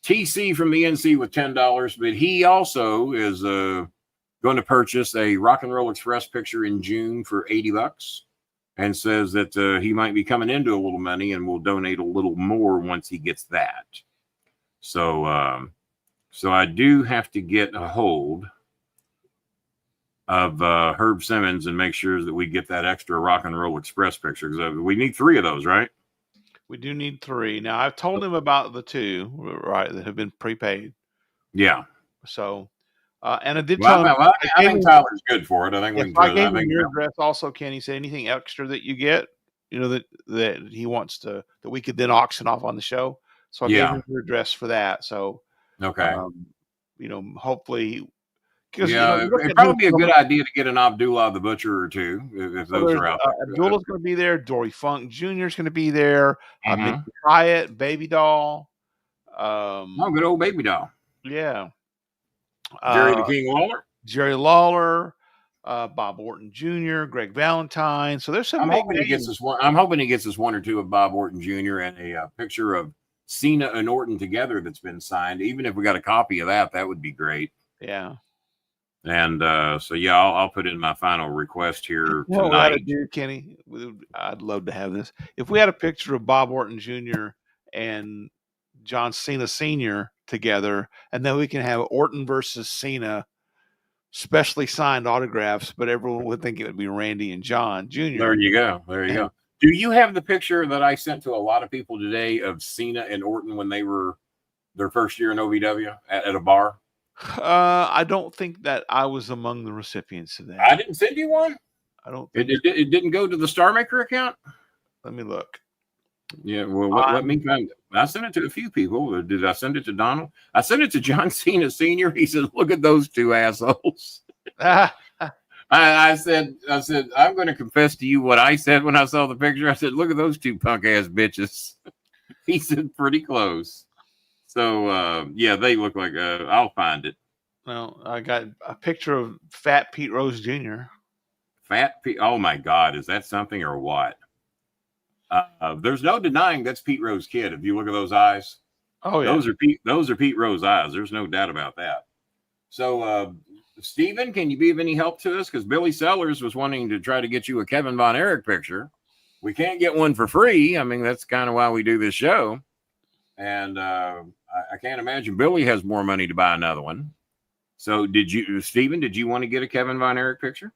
TC from the NC with $10, but he also is going to purchase a Rock and Roll Express picture in June for $80, and says that he might be coming into a little money and will donate a little more once he gets that. So I do have to get a hold of Herb Simmons and make sure that we get that extra Rock and Roll Express picture, because we need 3 of those, right? We do need 3. Now, I've told him about the 2, right, that have been prepaid. Yeah. So And I did Well, tell him. I think Tyler's good for it. I think we can. I gave him your address also, Ken. He said anything extra that you get, that he wants that we could then auction off on the show. So I gave him your address for that. So okay, hopefully, because it'd probably be a good idea to get an Abdullah the Butcher or two if those are out there. Abdullah's going to be there. Dory Funk Jr. is going to be there. Mickey Hyatt, Baby Doll. Good old Baby Doll. Yeah. Jerry the King Lawler. Jerry Lawler. Bob Orton Jr., Greg Valentine. So there's some. I'm hoping he gets us one or two of Bob Orton Jr. and a picture of Cena and Orton together that's been signed. Even if we got a copy of that would be great. Yeah. And I'll put in my final request here tonight. What I do, Kenny, I'd love to have this. If we had a picture of Bob Orton Jr. and John Cena Sr. together, and then we can have Orton versus Cena. Specially signed autographs, but everyone would think it would be Randy and John Jr. There you go. Go. Do you have the picture that I sent to a lot of people today of Cena and Orton when they were their first year in OVW at a bar? I don't think that I was among the recipients of that. I didn't send you one? I don't think it didn't go to the Starmaker account? Let me look. Yeah, well, let me find it. I sent it to a few people. Did I send it to Donald? I sent it to John Cena Sr. He said, look at those two assholes. I said, I'm going to confess to you what I said when I saw the picture. I said, look at those two punk ass bitches. He said, pretty close. So, they look like, I'll find it. Well, I got a picture of Fat Pete Rose Jr. Fat Pete. Oh my God. Is that something or what? There's no denying that's Pete Rose's kid. If you look at those eyes, those are Pete Rose's eyes. There's no doubt about that. So, Steven, can you be of any help to us? Because Billy Sellers was wanting to try to get you a Kevin Von Erich picture. We can't get one for free. I mean, that's kind of why we do this show. And I can't imagine Billy has more money to buy another one. So, Steven, did you want to get a Kevin Von Erich picture?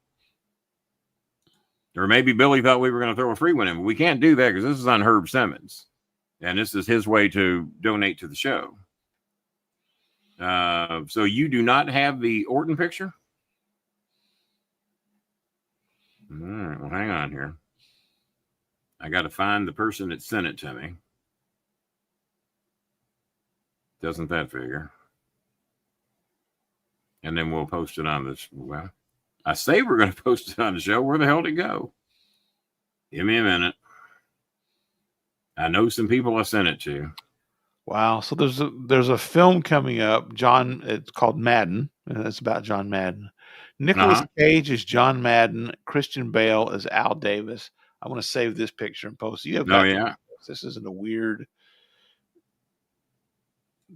Or maybe Billy thought we were going to throw a free one in, but we can't do that because this is on Herb Simmons. And this is his way to donate to the show. So you do not have the Orton picture? All right, well, hang on here. I got to find the person that sent it to me. Doesn't that figure? And then we'll post it on this. Well, I say we're going to post it on the show. Where the hell did it go? Give me a minute. I know some people I sent it to. Wow. So there's a film coming up. It's called Madden. And it's about John Madden. Nicolas Cage is John Madden. Christian Bale is Al Davis. I want to save this picture and post it. You have this isn't a weird.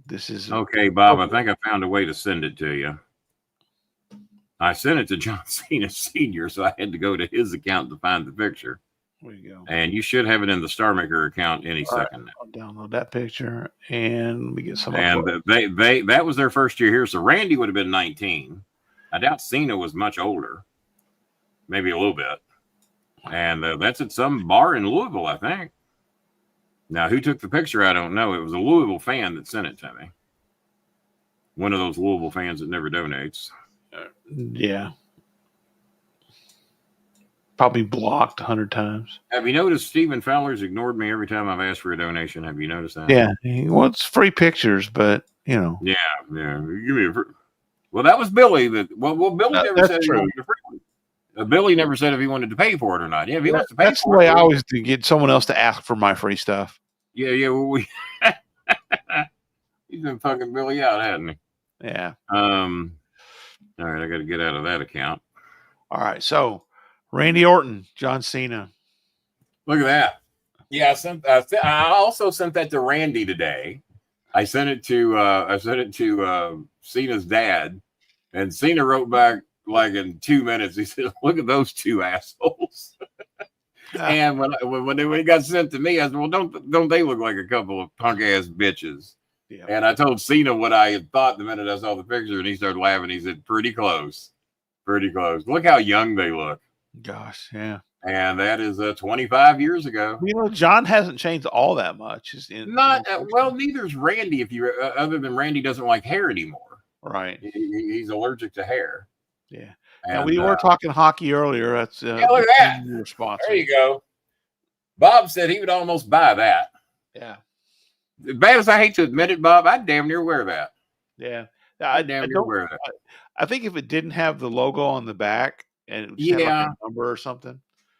This is okay, Bob. I think I found a way to send it to you. I sent it to John Cena Sr., so I had to go to his account to find the picture. There you go. And you should have it in the Starmaker account any second. I'll download that picture and let me get some. And that was their first year here. So Randy would have been 19. I doubt Cena was much older. Maybe a little bit. And that's at some bar in Louisville, I think. Now, who took the picture? I don't know. It was a Louisville fan that sent it to me. One of those Louisville fans that never donates. Yeah. Probably blocked 100 times. Have you noticed Stephen Fowler's ignored me every time I've asked for a donation? Have you noticed that? Yeah. He wants free pictures, but, you know. Yeah. Give me a free. Well, that was Billy. Billy never said he wanted a free one. Billy never said if he wanted to pay for it or not. Yeah, if he wants to pay that's for the way it. I always do, get someone else to ask for my free stuff. Yeah. Well, he's been fucking Billy out, hasn't he? Yeah. All right, I got to get out of that account. All right, so Randy Orton, John Cena. Look at that. Yeah, I also sent that to Randy today. I sent it to Cena's dad, and Cena wrote back like in 2 minutes. He said, "Look at those two assholes." And when it got sent to me, I said, "Well, don't they look like a couple of punk ass bitches?" Yeah. And I told Cena what I had thought the minute I saw the picture, and he started laughing. He said, "Pretty close, pretty close. Look how young they look." Gosh, yeah. And that is 25 years ago. You know, John hasn't changed all that much. Neither's Randy. If you other than Randy doesn't like hair anymore. Right. He's allergic to hair. Yeah. And, now we were talking hockey earlier. That's yeah, look at that. There you go. Bob said he would almost buy that. Yeah. As bad as I hate to admit it, Bob, I'd damn near wear that. Yeah. I'd damn near wear that. I think if it didn't have the logo on the back and it just had like a number or something.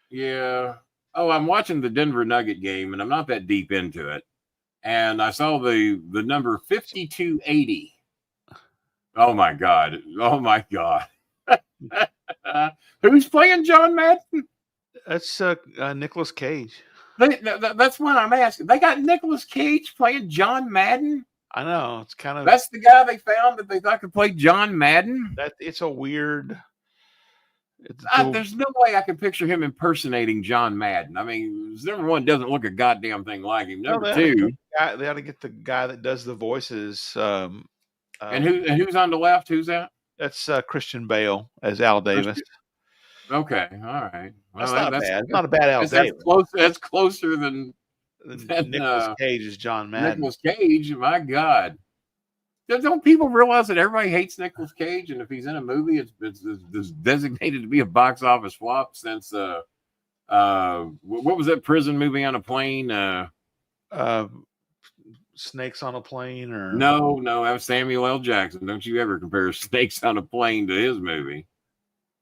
Yeah. Oh, I'm watching the Denver Nugget game, and I'm not that deep into it. And I saw the number 5280. Oh my God. Oh my God. Who's playing John Madden? That's Nicolas Cage. That's what I'm asking. They got Nicolas Cage playing John Madden? I know. It's kind of. That's the guy they found that they thought could play John Madden? It's a weird. There's no way I could picture him impersonating John Madden. I mean, number one, doesn't look a goddamn thing like him. Number two, they ought to get the guy that does the voices. And who's on the left? Who's that? That's Christian Bale as Al Davis. Okay, all right. Well, that's not a bad Al Davis. That's closer than Nicolas Cage is John Madden. Nicolas Cage, my God. Don't people realize that everybody hates Nicolas Cage, and if he's in a movie, it's designated to be a box office flop since what was that prison movie on a plane? Snakes on a Plane, or no, that was Samuel L. Jackson. Don't you ever compare Snakes on a Plane to his movie?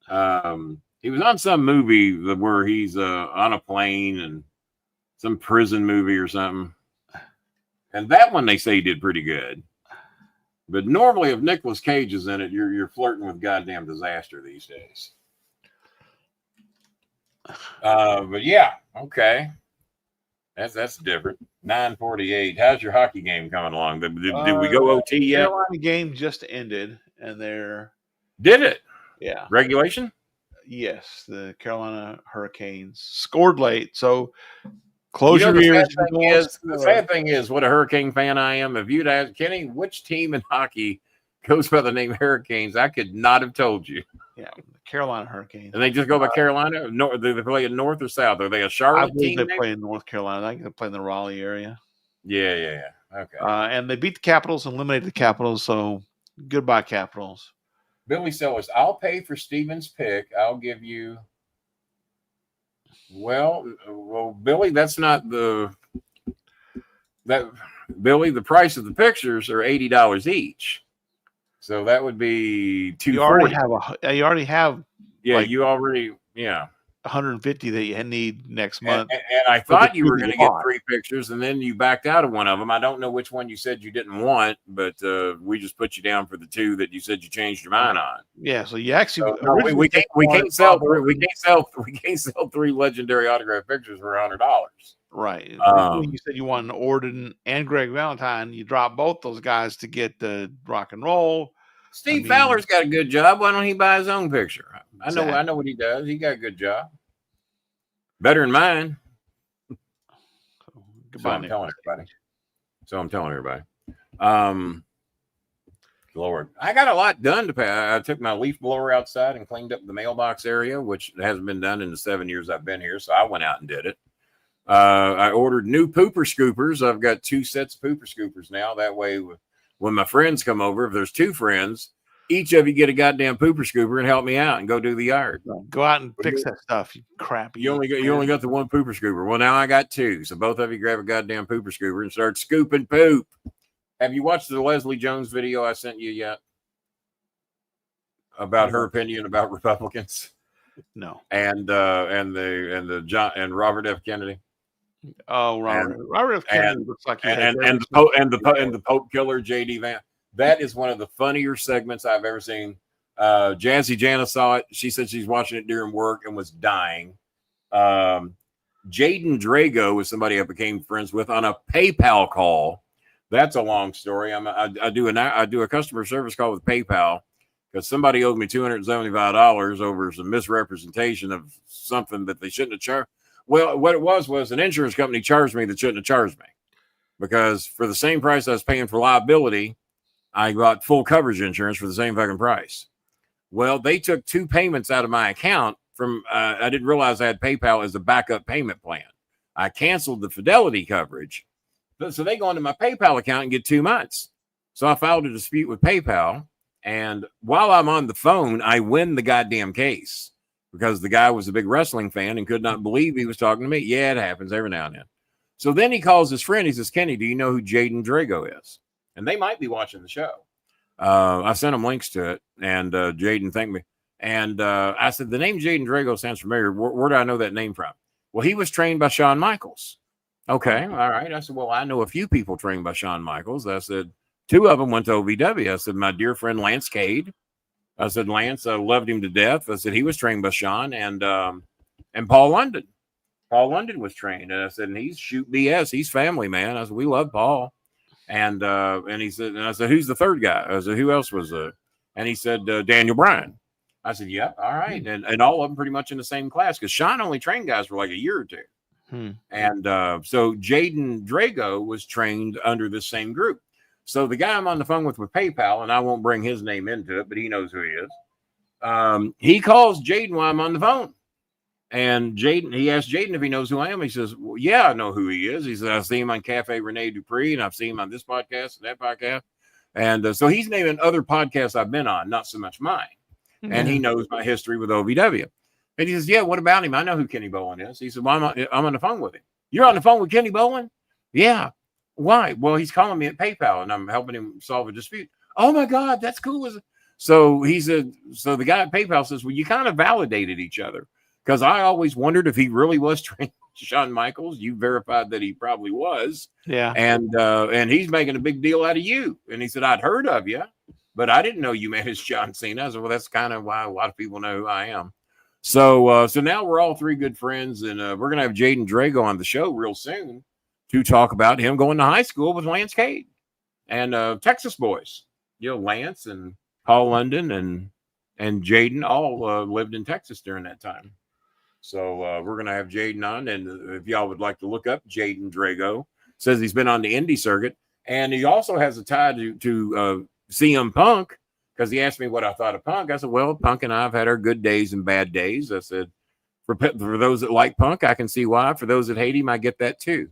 He was on some movie where he's on a plane and some prison movie or something, and that one they say did pretty good. But normally, if Nicolas Cage is in it, you're flirting with goddamn disaster these days. But yeah, okay, that's different. 9:48. How's your hockey game coming along? Did we go OT yet? Carolina game just ended, and did it? Yeah, regulation. Yes, the Carolina Hurricanes scored late, so. Close your ears. The sad thing is, what a Hurricane fan I am. If you'd asked Kenny which team in hockey goes by the name Hurricanes, I could not have told you. Yeah, the Carolina Hurricanes. And they just go by Carolina? Do they play in North or South? Are they a Charlotte team? They play in North Carolina. I think they play in the Raleigh area. Yeah. Okay. And they beat the Capitals and eliminated the Capitals, so goodbye, Capitals. Billy Sellers, I'll pay for Steven's pick. I'll give you... Well, Billy, that's not Billy, the price of the pictures are $80 each. So that would be $240. You already have yeah. 150 that you need next month. And I thought you were going to get 3 pictures, and then you backed out of one of them. I don't know which one you said you didn't want, but we just put you down for the 2 that you said you changed your mind on. Yeah, so you actually we can't sell 3 legendary autograph pictures for $100. Right. When you said you wanted Orden and Greg Valentine, you dropped both those guys to get the rock and roll. Steve Fowler's got a good job. Why don't he buy his own picture? I know what he does. He got a good job. Better than mine. Goodbye, So I'm telling everybody. Lord, I got a lot done to pay. I took my leaf blower outside and cleaned up the mailbox area, which hasn't been done in the 7 years I've been here. So I went out and did it. I ordered new pooper scoopers. I've got 2 sets of pooper scoopers now. That way, when my friends come over, if there's 2 friends, each of you get a goddamn pooper scooper and help me out and go do the yard. Go out and fix that stuff, you crap. You only got the 1 pooper scooper. Well, now I got 2. So both of you grab a goddamn pooper scooper and start scooping poop. Have you watched the Leslie Jones video I sent you yet? About her opinion about Republicans? No. And Robert F. Kennedy. Oh, Robert F. Kennedy looks like the Pope killer, J.D. Vance. That is one of the funnier segments I've ever seen. Jazzy Jana saw it. She said she's watching it during work and was dying. Jaden Drago was somebody I became friends with on a PayPal call. That's a long story. I do a customer service call with PayPal because somebody owed me $275 over some misrepresentation of something that they shouldn't have charged. Well, what it was an insurance company charged me that shouldn't have charged me, because for the same price I was paying for liability, I got full coverage insurance for the same fucking price. Well, they took 2 payments out of my account from, I didn't realize I had PayPal as a backup payment plan. I canceled the Fidelity coverage. So they go into my PayPal account and get 2 months. So I filed a dispute with PayPal. And while I'm on the phone, I win the goddamn case because the guy was a big wrestling fan and could not believe he was talking to me. Yeah, it happens every now and then. So then he calls his friend. He says, Kenny, do you know who Jaden Drago is? And they might be watching the show. I sent him links to it, and Jaden thanked me. And I said, the name Jaden Drago sounds familiar. Where do I know that name from? Well, he was trained by Shawn Michaels. Okay, all right. I said, well, I know a few people trained by Shawn Michaels. I said, 2 of them went to OVW. I said, my dear friend Lance Cade. I said, Lance, I loved him to death. I said, he was trained by Shawn, and Paul London. Paul London was trained, and I said, and he's shoot BS. He's family, man. I said, we love Paul, and he said, and I said, who's the third guy? I said, who else was and he said, Daniel Bryan. I said, yeah, all right, and all of them pretty much in the same class because Shawn only trained guys for like a year or two, and so Jaden Drago was trained under the same group. So the guy I'm on the phone with PayPal, and I won't bring his name into it, but he knows who he is. He calls Jaden while I'm on the phone. And Jaden, he asked Jaden if he knows who I am. He says, well, yeah, I know who he is. He said, I've seen him on Cafe Rene Dupree, and I've seen him on this podcast and that podcast. And so he's naming other podcasts I've been on, not so much mine. Mm-hmm. And he knows my history with OVW. And he says, yeah, what about him? I know who Kenny Bolin is. He said, well, I'm on the phone with him. You're on the phone with Kenny Bolin? Yeah. Why? Well, he's calling me at PayPal, and I'm helping him solve a dispute. Oh, my God, that's cool. So he said, so the guy at PayPal says, well, you kind of validated each other. Because I always wondered if he really was trained Shawn Michaels. You verified that he probably was. Yeah. And he's making a big deal out of you. And he said, I'd heard of you, but I didn't know you managed John Cena. I said, well, that's kind of why a lot of people know who I am. So now we're all 3 good friends, and we're going to have Jaden Drago on the show real soon to talk about him going to high school with Lance Cade and Texas boys. You know, Lance and Paul London and Jaden all lived in Texas during that time. So we're going to have Jaden on. And if y'all would like to look up Jaden Drago, says he's been on the indie circuit. And he also has a tie to CM Punk because he asked me what I thought of Punk. I said, well, Punk and I have had our good days and bad days. I said, for those that like Punk, I can see why. For those that hate him, I get that too.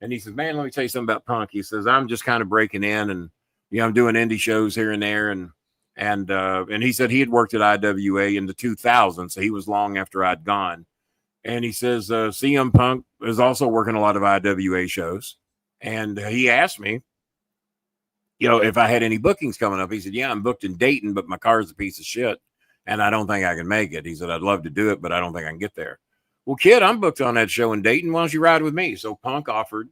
And he says, man, let me tell you something about Punk. He says, I'm just kind of breaking in and, you know, I'm doing indie shows here and there. And he said he had worked at IWA in the 2000s, so he was long after I'd gone. And he says CM Punk is also working a lot of IWA shows. And he asked me, you know, if I had any bookings coming up. He said, yeah, I'm booked in Dayton, but my car's a piece of shit, and I don't think I can make it. He said, I'd love to do it, but I don't think I can get there. Well, kid, I'm booked on that show in Dayton. Why don't you ride with me? So Punk offered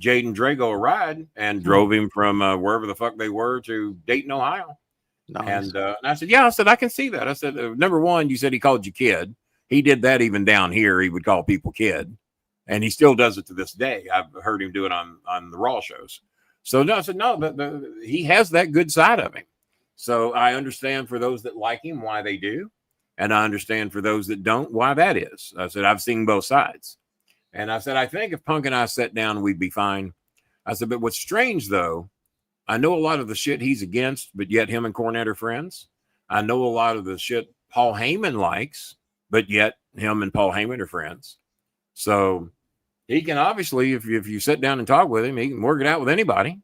Jaden Drago a ride and drove him from wherever the fuck they were to Dayton, Ohio. Nice. And I said, yeah, I said, I can see that. I said, number one, you said he called you kid. He did that even down here. He would call people kid, and he still does it to this day. I've heard him do it on the Raw shows. So no, I said, no, but he has that good side of him. So I understand for those that like him, why they do. And I understand for those that don't, why that is. I said, I've seen both sides. And I said, I think if Punk and I sat down, we'd be fine. I said, but what's strange though, I know a lot of the shit he's against, but yet him and Cornette are friends. I know a lot of the shit Paul Heyman likes, but yet him and Paul Heyman are friends. So he can obviously, if you sit down and talk with him, he can work it out with anybody,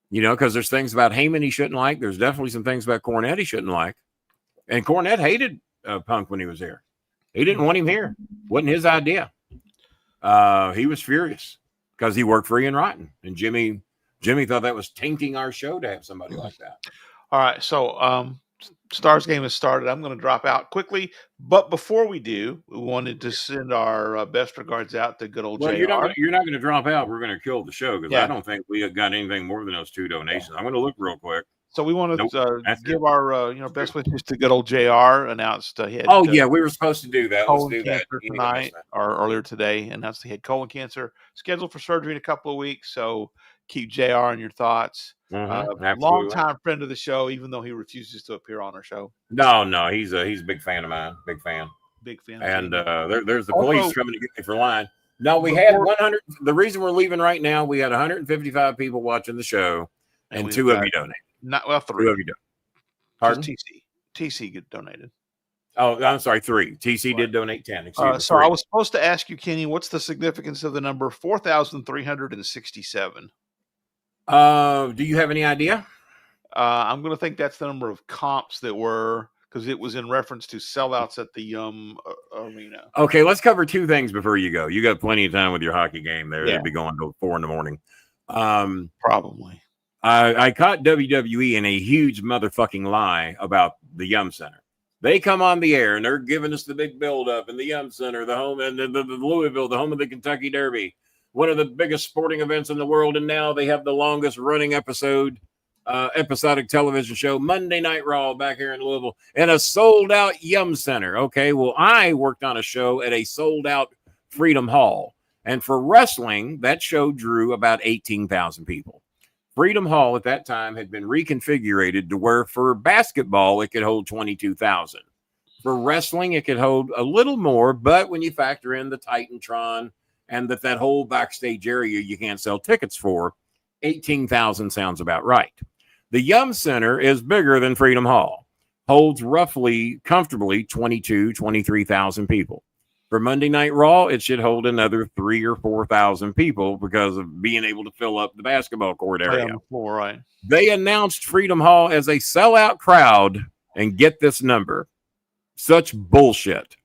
you know, because there's things about Heyman he shouldn't like. There's definitely some things about Cornette he shouldn't like. And Cornette hated Punk when he was here. He didn't want him here. Wasn't his idea. He was furious because he worked for Ian Rotten, and Jimmy thought that was tainting our show to have somebody like that. All right. So Stars game has started. I'm going to drop out quickly. But before we do, we wanted to send our best regards out to good old JR. You're not going to drop out. We're going to kill the show because I don't think we have got anything more than those 2 donations. I'm going to look real quick. So we want to give our best wishes to good old JR. Announced he had we were supposed to do that. Let's do that tonight or earlier today. Announced he had colon cancer, scheduled for surgery in a couple of weeks. So keep JR in your thoughts. Long-time friend of the show, even though he refuses to appear on our show. No, he's a big fan of mine. Big fan. And there's the police coming to get me for lying. No, we had 100. The reason we're leaving right now, we had 155 people watching the show, and 2 of you donated. 3 of you donated. Pardon? TC get donated. Oh, I'm sorry, 3. TC did donate 10. So I was supposed to ask you, Kenny, what's the significance of the number 4,367? Do you have any idea? I'm going to think that's the number of comps that were, because it was in reference to sellouts at the arena. Okay, let's cover two things before you go. You got plenty of time with your hockey game there. Yeah. They'd be going till 4 a.m. Probably. I caught WWE in a huge motherfucking lie about the Yum Center. They come on the air and they're giving us the big build-up in the Yum Center, the home, and the Louisville, the home of the Kentucky Derby, one of the biggest sporting events in the world. And now they have the longest running episodic television show, Monday Night Raw, back here in Louisville, in a sold-out Yum Center. Okay, well, I worked on a show at a sold-out Freedom Hall. And for wrestling, that show drew about 18,000 people. Freedom Hall at that time had been reconfigured to where for basketball, it could hold 22,000. For wrestling, it could hold a little more, but when you factor in the Titantron and that whole backstage area you can't sell tickets for, 18,000 sounds about right. The Yum Center is bigger than Freedom Hall, holds roughly, comfortably 23,000 people. For Monday Night Raw, it should hold another 3,000 or 4,000 people because of being able to fill up the basketball court area. On the floor, right. They announced Freedom Hall as a sellout crowd, and get this number. Such bullshit.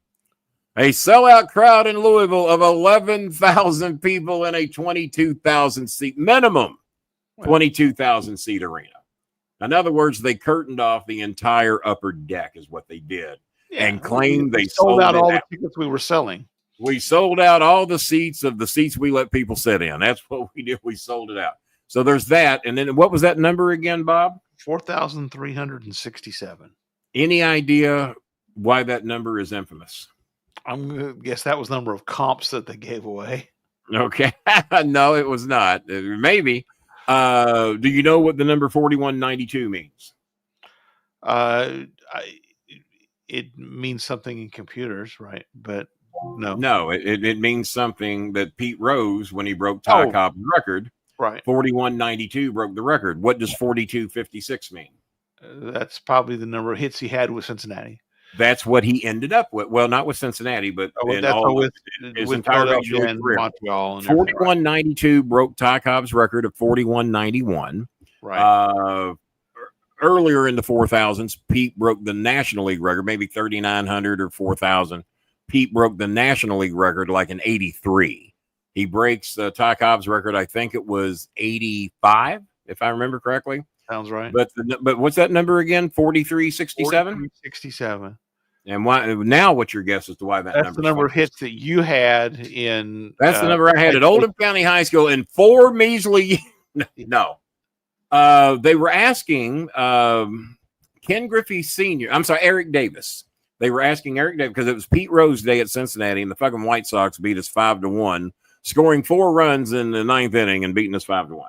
A sellout crowd in Louisville of 11,000 people in a 22,000 seat minimum, 22,000 seat arena. In other words, they curtained off the entire upper deck is what they did. Yeah, and claimed they sold out all the tickets we were selling. We sold out all the seats we let people sit in. That's what we did. We sold it out. So there's that. And then what was that number again, Bob? 4,367. Any idea why that number is infamous? I'm going to guess that was the number of comps that they gave away. Okay. No, it was not. Maybe. Do you know what the number 4192 means? It means something in computers, right? But no, it means something that Pete Rose, when he broke Ty Cobb's record, right? 4192 broke the record. What does 4256 mean? That's probably the number of hits he had with Cincinnati. That's what he ended up with. Well, not with Cincinnati, but with entire and Montreal. 4192 broke Ty Cobb's record of 4191. Right. Earlier in the 4000s, Pete broke the National League record, maybe 3,900 or 4,000. Pete broke the National League record like in 83. He breaks Ty Cobb's record, I think it was 85, if I remember correctly. Sounds right. But what's that number again? 4367? 4367. And why now? What's your guess as to why that number? That's the number of hits that you had in. That's the number I had at Oldham County High School in 4 measly. No. They were asking Ken Griffey Sr. I'm sorry, Eric Davis. They were asking Eric Davis because it was Pete Rose Day at Cincinnati, and the fucking White Sox beat us 5-1, scoring 4 runs in the 9th inning and beating us 5-1.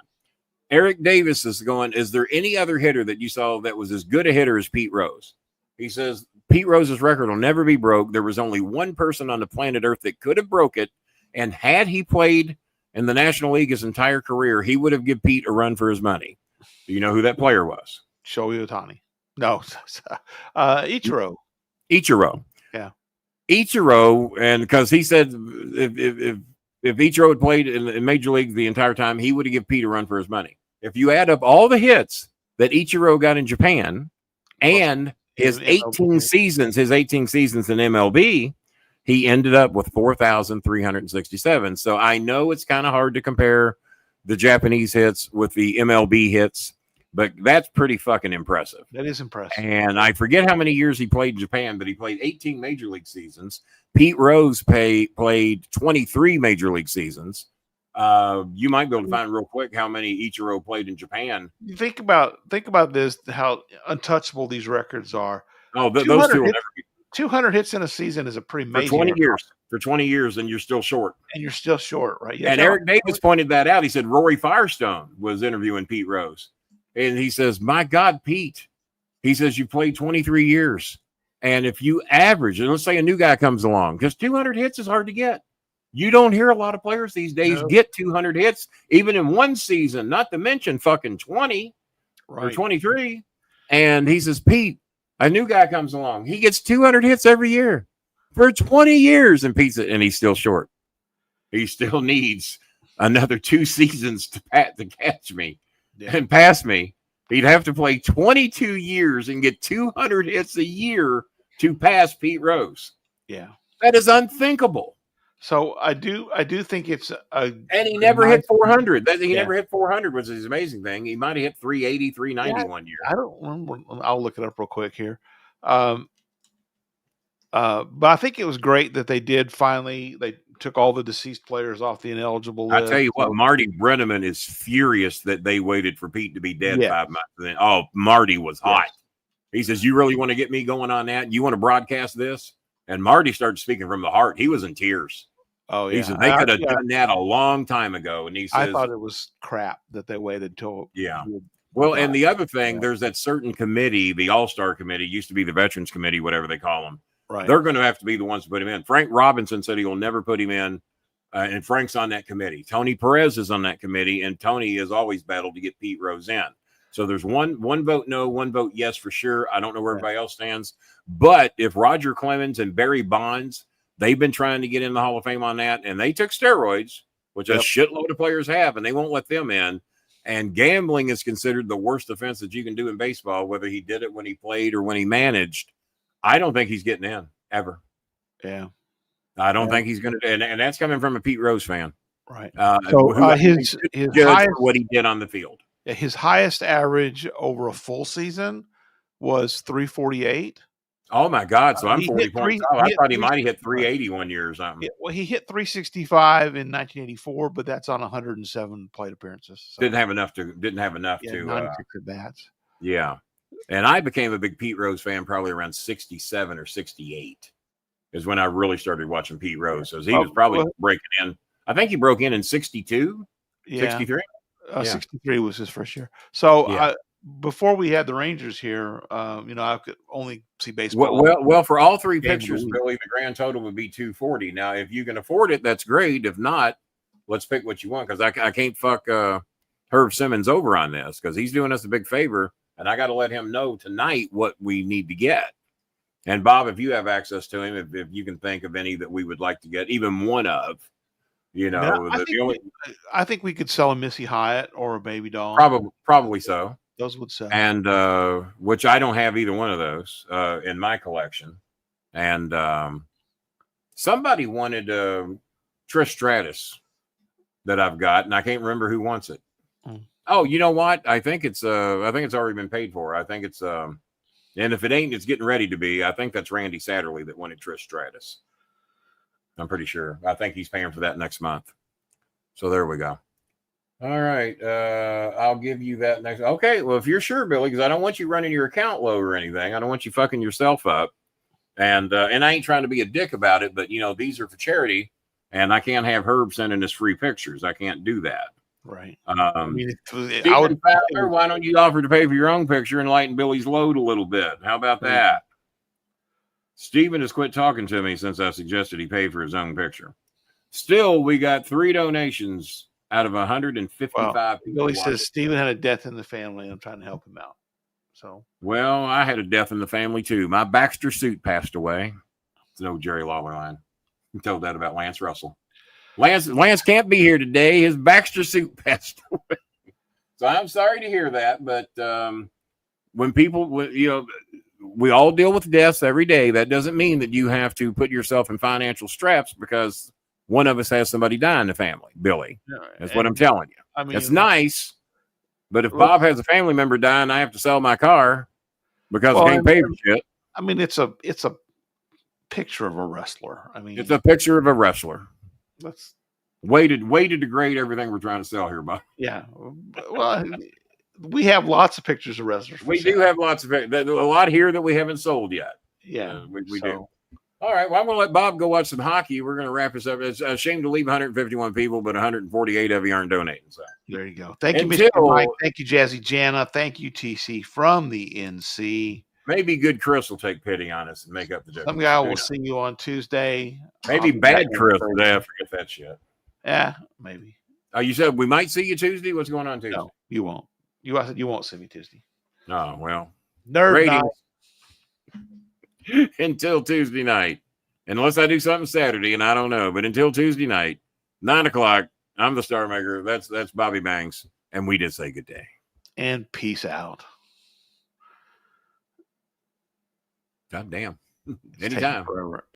Eric Davis is going, is there any other hitter that you saw that was as good a hitter as Pete Rose? He says, Pete Rose's record will never be broke. There was only one person on the planet Earth that could have broke it, and had he played in the National League his entire career, he would have given Pete a run for his money. Do you know who that player was? Shohei Ohtani. No, Ichiro. Ichiro. Yeah. Ichiro, and because he said if Ichiro had played in Major League the entire time, he would have given Pete a run for his money. If you add up all the hits that Ichiro got in Japan and his 18 seasons in MLB, he ended up with 4,367. So I know it's kind of hard to compare the Japanese hits with the MLB hits, but that's pretty fucking impressive. That is impressive. And I forget how many years he played in Japan, but he played 18 Major League seasons. Pete Rose played 23 Major League seasons. You might be able to find real quick how many Ichiro played in Japan. You think about this, how untouchable these records are. Oh, those two will never be. 200 hits in a season is a pretty amazing. For 20 years. For 20 years, and you're still short. And you're still short, right? And Eric Davis pointed that out. He said Rory Firestone was interviewing Pete Rose. And he says, my God, Pete. He says, you played 23 years. And if you average, and let's say a new guy comes along, because 200 hits is hard to get. You don't hear a lot of players these days get 200 hits, even in one season, not to mention fucking 20 or 23. And he says, Pete, a new guy comes along. He gets 200 hits every year for 20 years, and he's still short. He still needs another 2 seasons to catch me and pass me He'd have to play 22 years and get 200 hits a year to pass Pete Rose. Yeah. That is unthinkable. So I do think it's and he never hit 400. He never hit 400 was his amazing thing. He might have hit 380, 390 one year. I don't remember. I'll look it up real quick here. But I think it was great that they took all the deceased players off the ineligible list. I tell you what, Marty Brenneman is furious that they waited for Pete to be dead 5 months. Then, Marty was hot. He says, "You really want to get me going on that? You want to broadcast this?" And Marty started speaking from the heart. He was in tears. Oh, yeah. He said they could have done that a long time ago. And he says, I thought it was crap that they waited till. Yeah. Well, and the other thing, there's that certain committee, the All-Star Committee, used to be the Veterans Committee, whatever they call them. Right. They're going to have to be the ones to put him in. Frank Robinson said he will never put him in, and Frank's on that committee. Tony Perez is on that committee, and Tony has always battled to get Pete Rose in. So there's one vote no, one vote yes for sure. I don't know where everybody else stands. But if Roger Clemens and Barry Bonds, they've been trying to get in the Hall of Fame on that, and they took steroids, which a shitload of players have, and they won't let them in. And gambling is considered the worst offense that you can do in baseball, whether he did it when he played or when he managed. I don't think he's getting in ever. Yeah. I don't think he's going to. And that's coming from a Pete Rose fan. Right. So his highest, what he did on the field. His highest average over a full season was 348. Oh my God! So I'm 40 points off. I thought he might have hit 380 one year or something. Yeah, well, he hit 365 in 1984, but that's on 107 plate appearances. So. Didn't have enough to 96 at bats. Yeah, and I became a big Pete Rose fan probably around 67 or 68 is when I really started watching Pete Rose. So he was probably breaking in. I think he broke in 62, 63. 63 was his first year. So before we had the Rangers here, I could only see baseball. Well, for all three pictures, Billy, the grand total would be 240. Now, if you can afford it, that's great. If not, let's pick what you want because I can't fuck Herb Simmons over on this because he's doing us a big favor, and I got to let him know tonight what we need to get. And Bob, if you have access to him, if you can think of any that we would like to get, even one of, I think we could sell a Missy Hyatt or a Baby Doll. Probably so. Those would sell. And which I don't have either one of those in my collection. And somebody wanted Trish Stratus that I've got, and I can't remember who wants it. Oh, you know what? I think it's already been paid for. I think it's and if it ain't, it's getting ready to be. I think that's Randy Satterley that wanted Trish Stratus. I'm pretty sure. I think he's paying for that next month. So there we go. All right. I'll give you that next. Okay. Well, if you're sure, Billy, because I don't want you running your account low or anything. I don't want you fucking yourself up. And I ain't trying to be a dick about it, but these are for charity, and I can't have Herb sending us free pictures. I can't do that. Right. Stephen Fowler, why don't you offer to pay for your own picture and lighten Billy's load a little bit? How about that? Stephen has quit talking to me since I suggested he pay for his own picture. Still, we got 3 donations out of 155 people. Billy says Stephen had a death in the family, and I'm trying to help him out. So, well, I had a death in the family too. My Baxter suit passed away. It's an old Jerry Lawler line. You told that about Lance Russell. Lance can't be here today. His Baxter suit passed away. So I'm sorry to hear that, but when people, we all deal with deaths every day. That doesn't mean that you have to put yourself in financial straps because one of us has somebody die in the family, Billy. That's what I'm telling you. I mean, it's nice, but if Bob has a family member die and I have to sell my car because I can't pay for shit. I mean, it's a picture of a wrestler. I mean, it's a picture of a wrestler. That's way to degrade everything we're trying to sell here, Bob. Yeah. Well, we have lots of pictures of wrestlers. We do have lots of a lot here that we haven't sold yet. Yeah, we do. All right. Well, I'm going to let Bob go watch some hockey. We're going to wrap this up. It's a shame to leave 151 people, but 148 of you aren't donating. So there you go. Thank you, Mr. Mike. Thank you, Jazzy Jana. Thank you, TC from the NC. Maybe good Chris will take pity on us and make up the difference. Some guy will see you on Tuesday. Maybe bad Chris. Yeah, forget that shit. Yeah, maybe. Oh, you said we might see you Tuesday? What's going on Tuesday? No, you won't. I said you won't see me Tuesday. Oh, well. Nerd night. Until Tuesday night. Unless I do something Saturday, and I don't know. But until Tuesday night, 9 o'clock, I'm the Starmaker. That's Bobby Banks. And we did say good day. and peace out. God damn. It's taking Anytime. forever.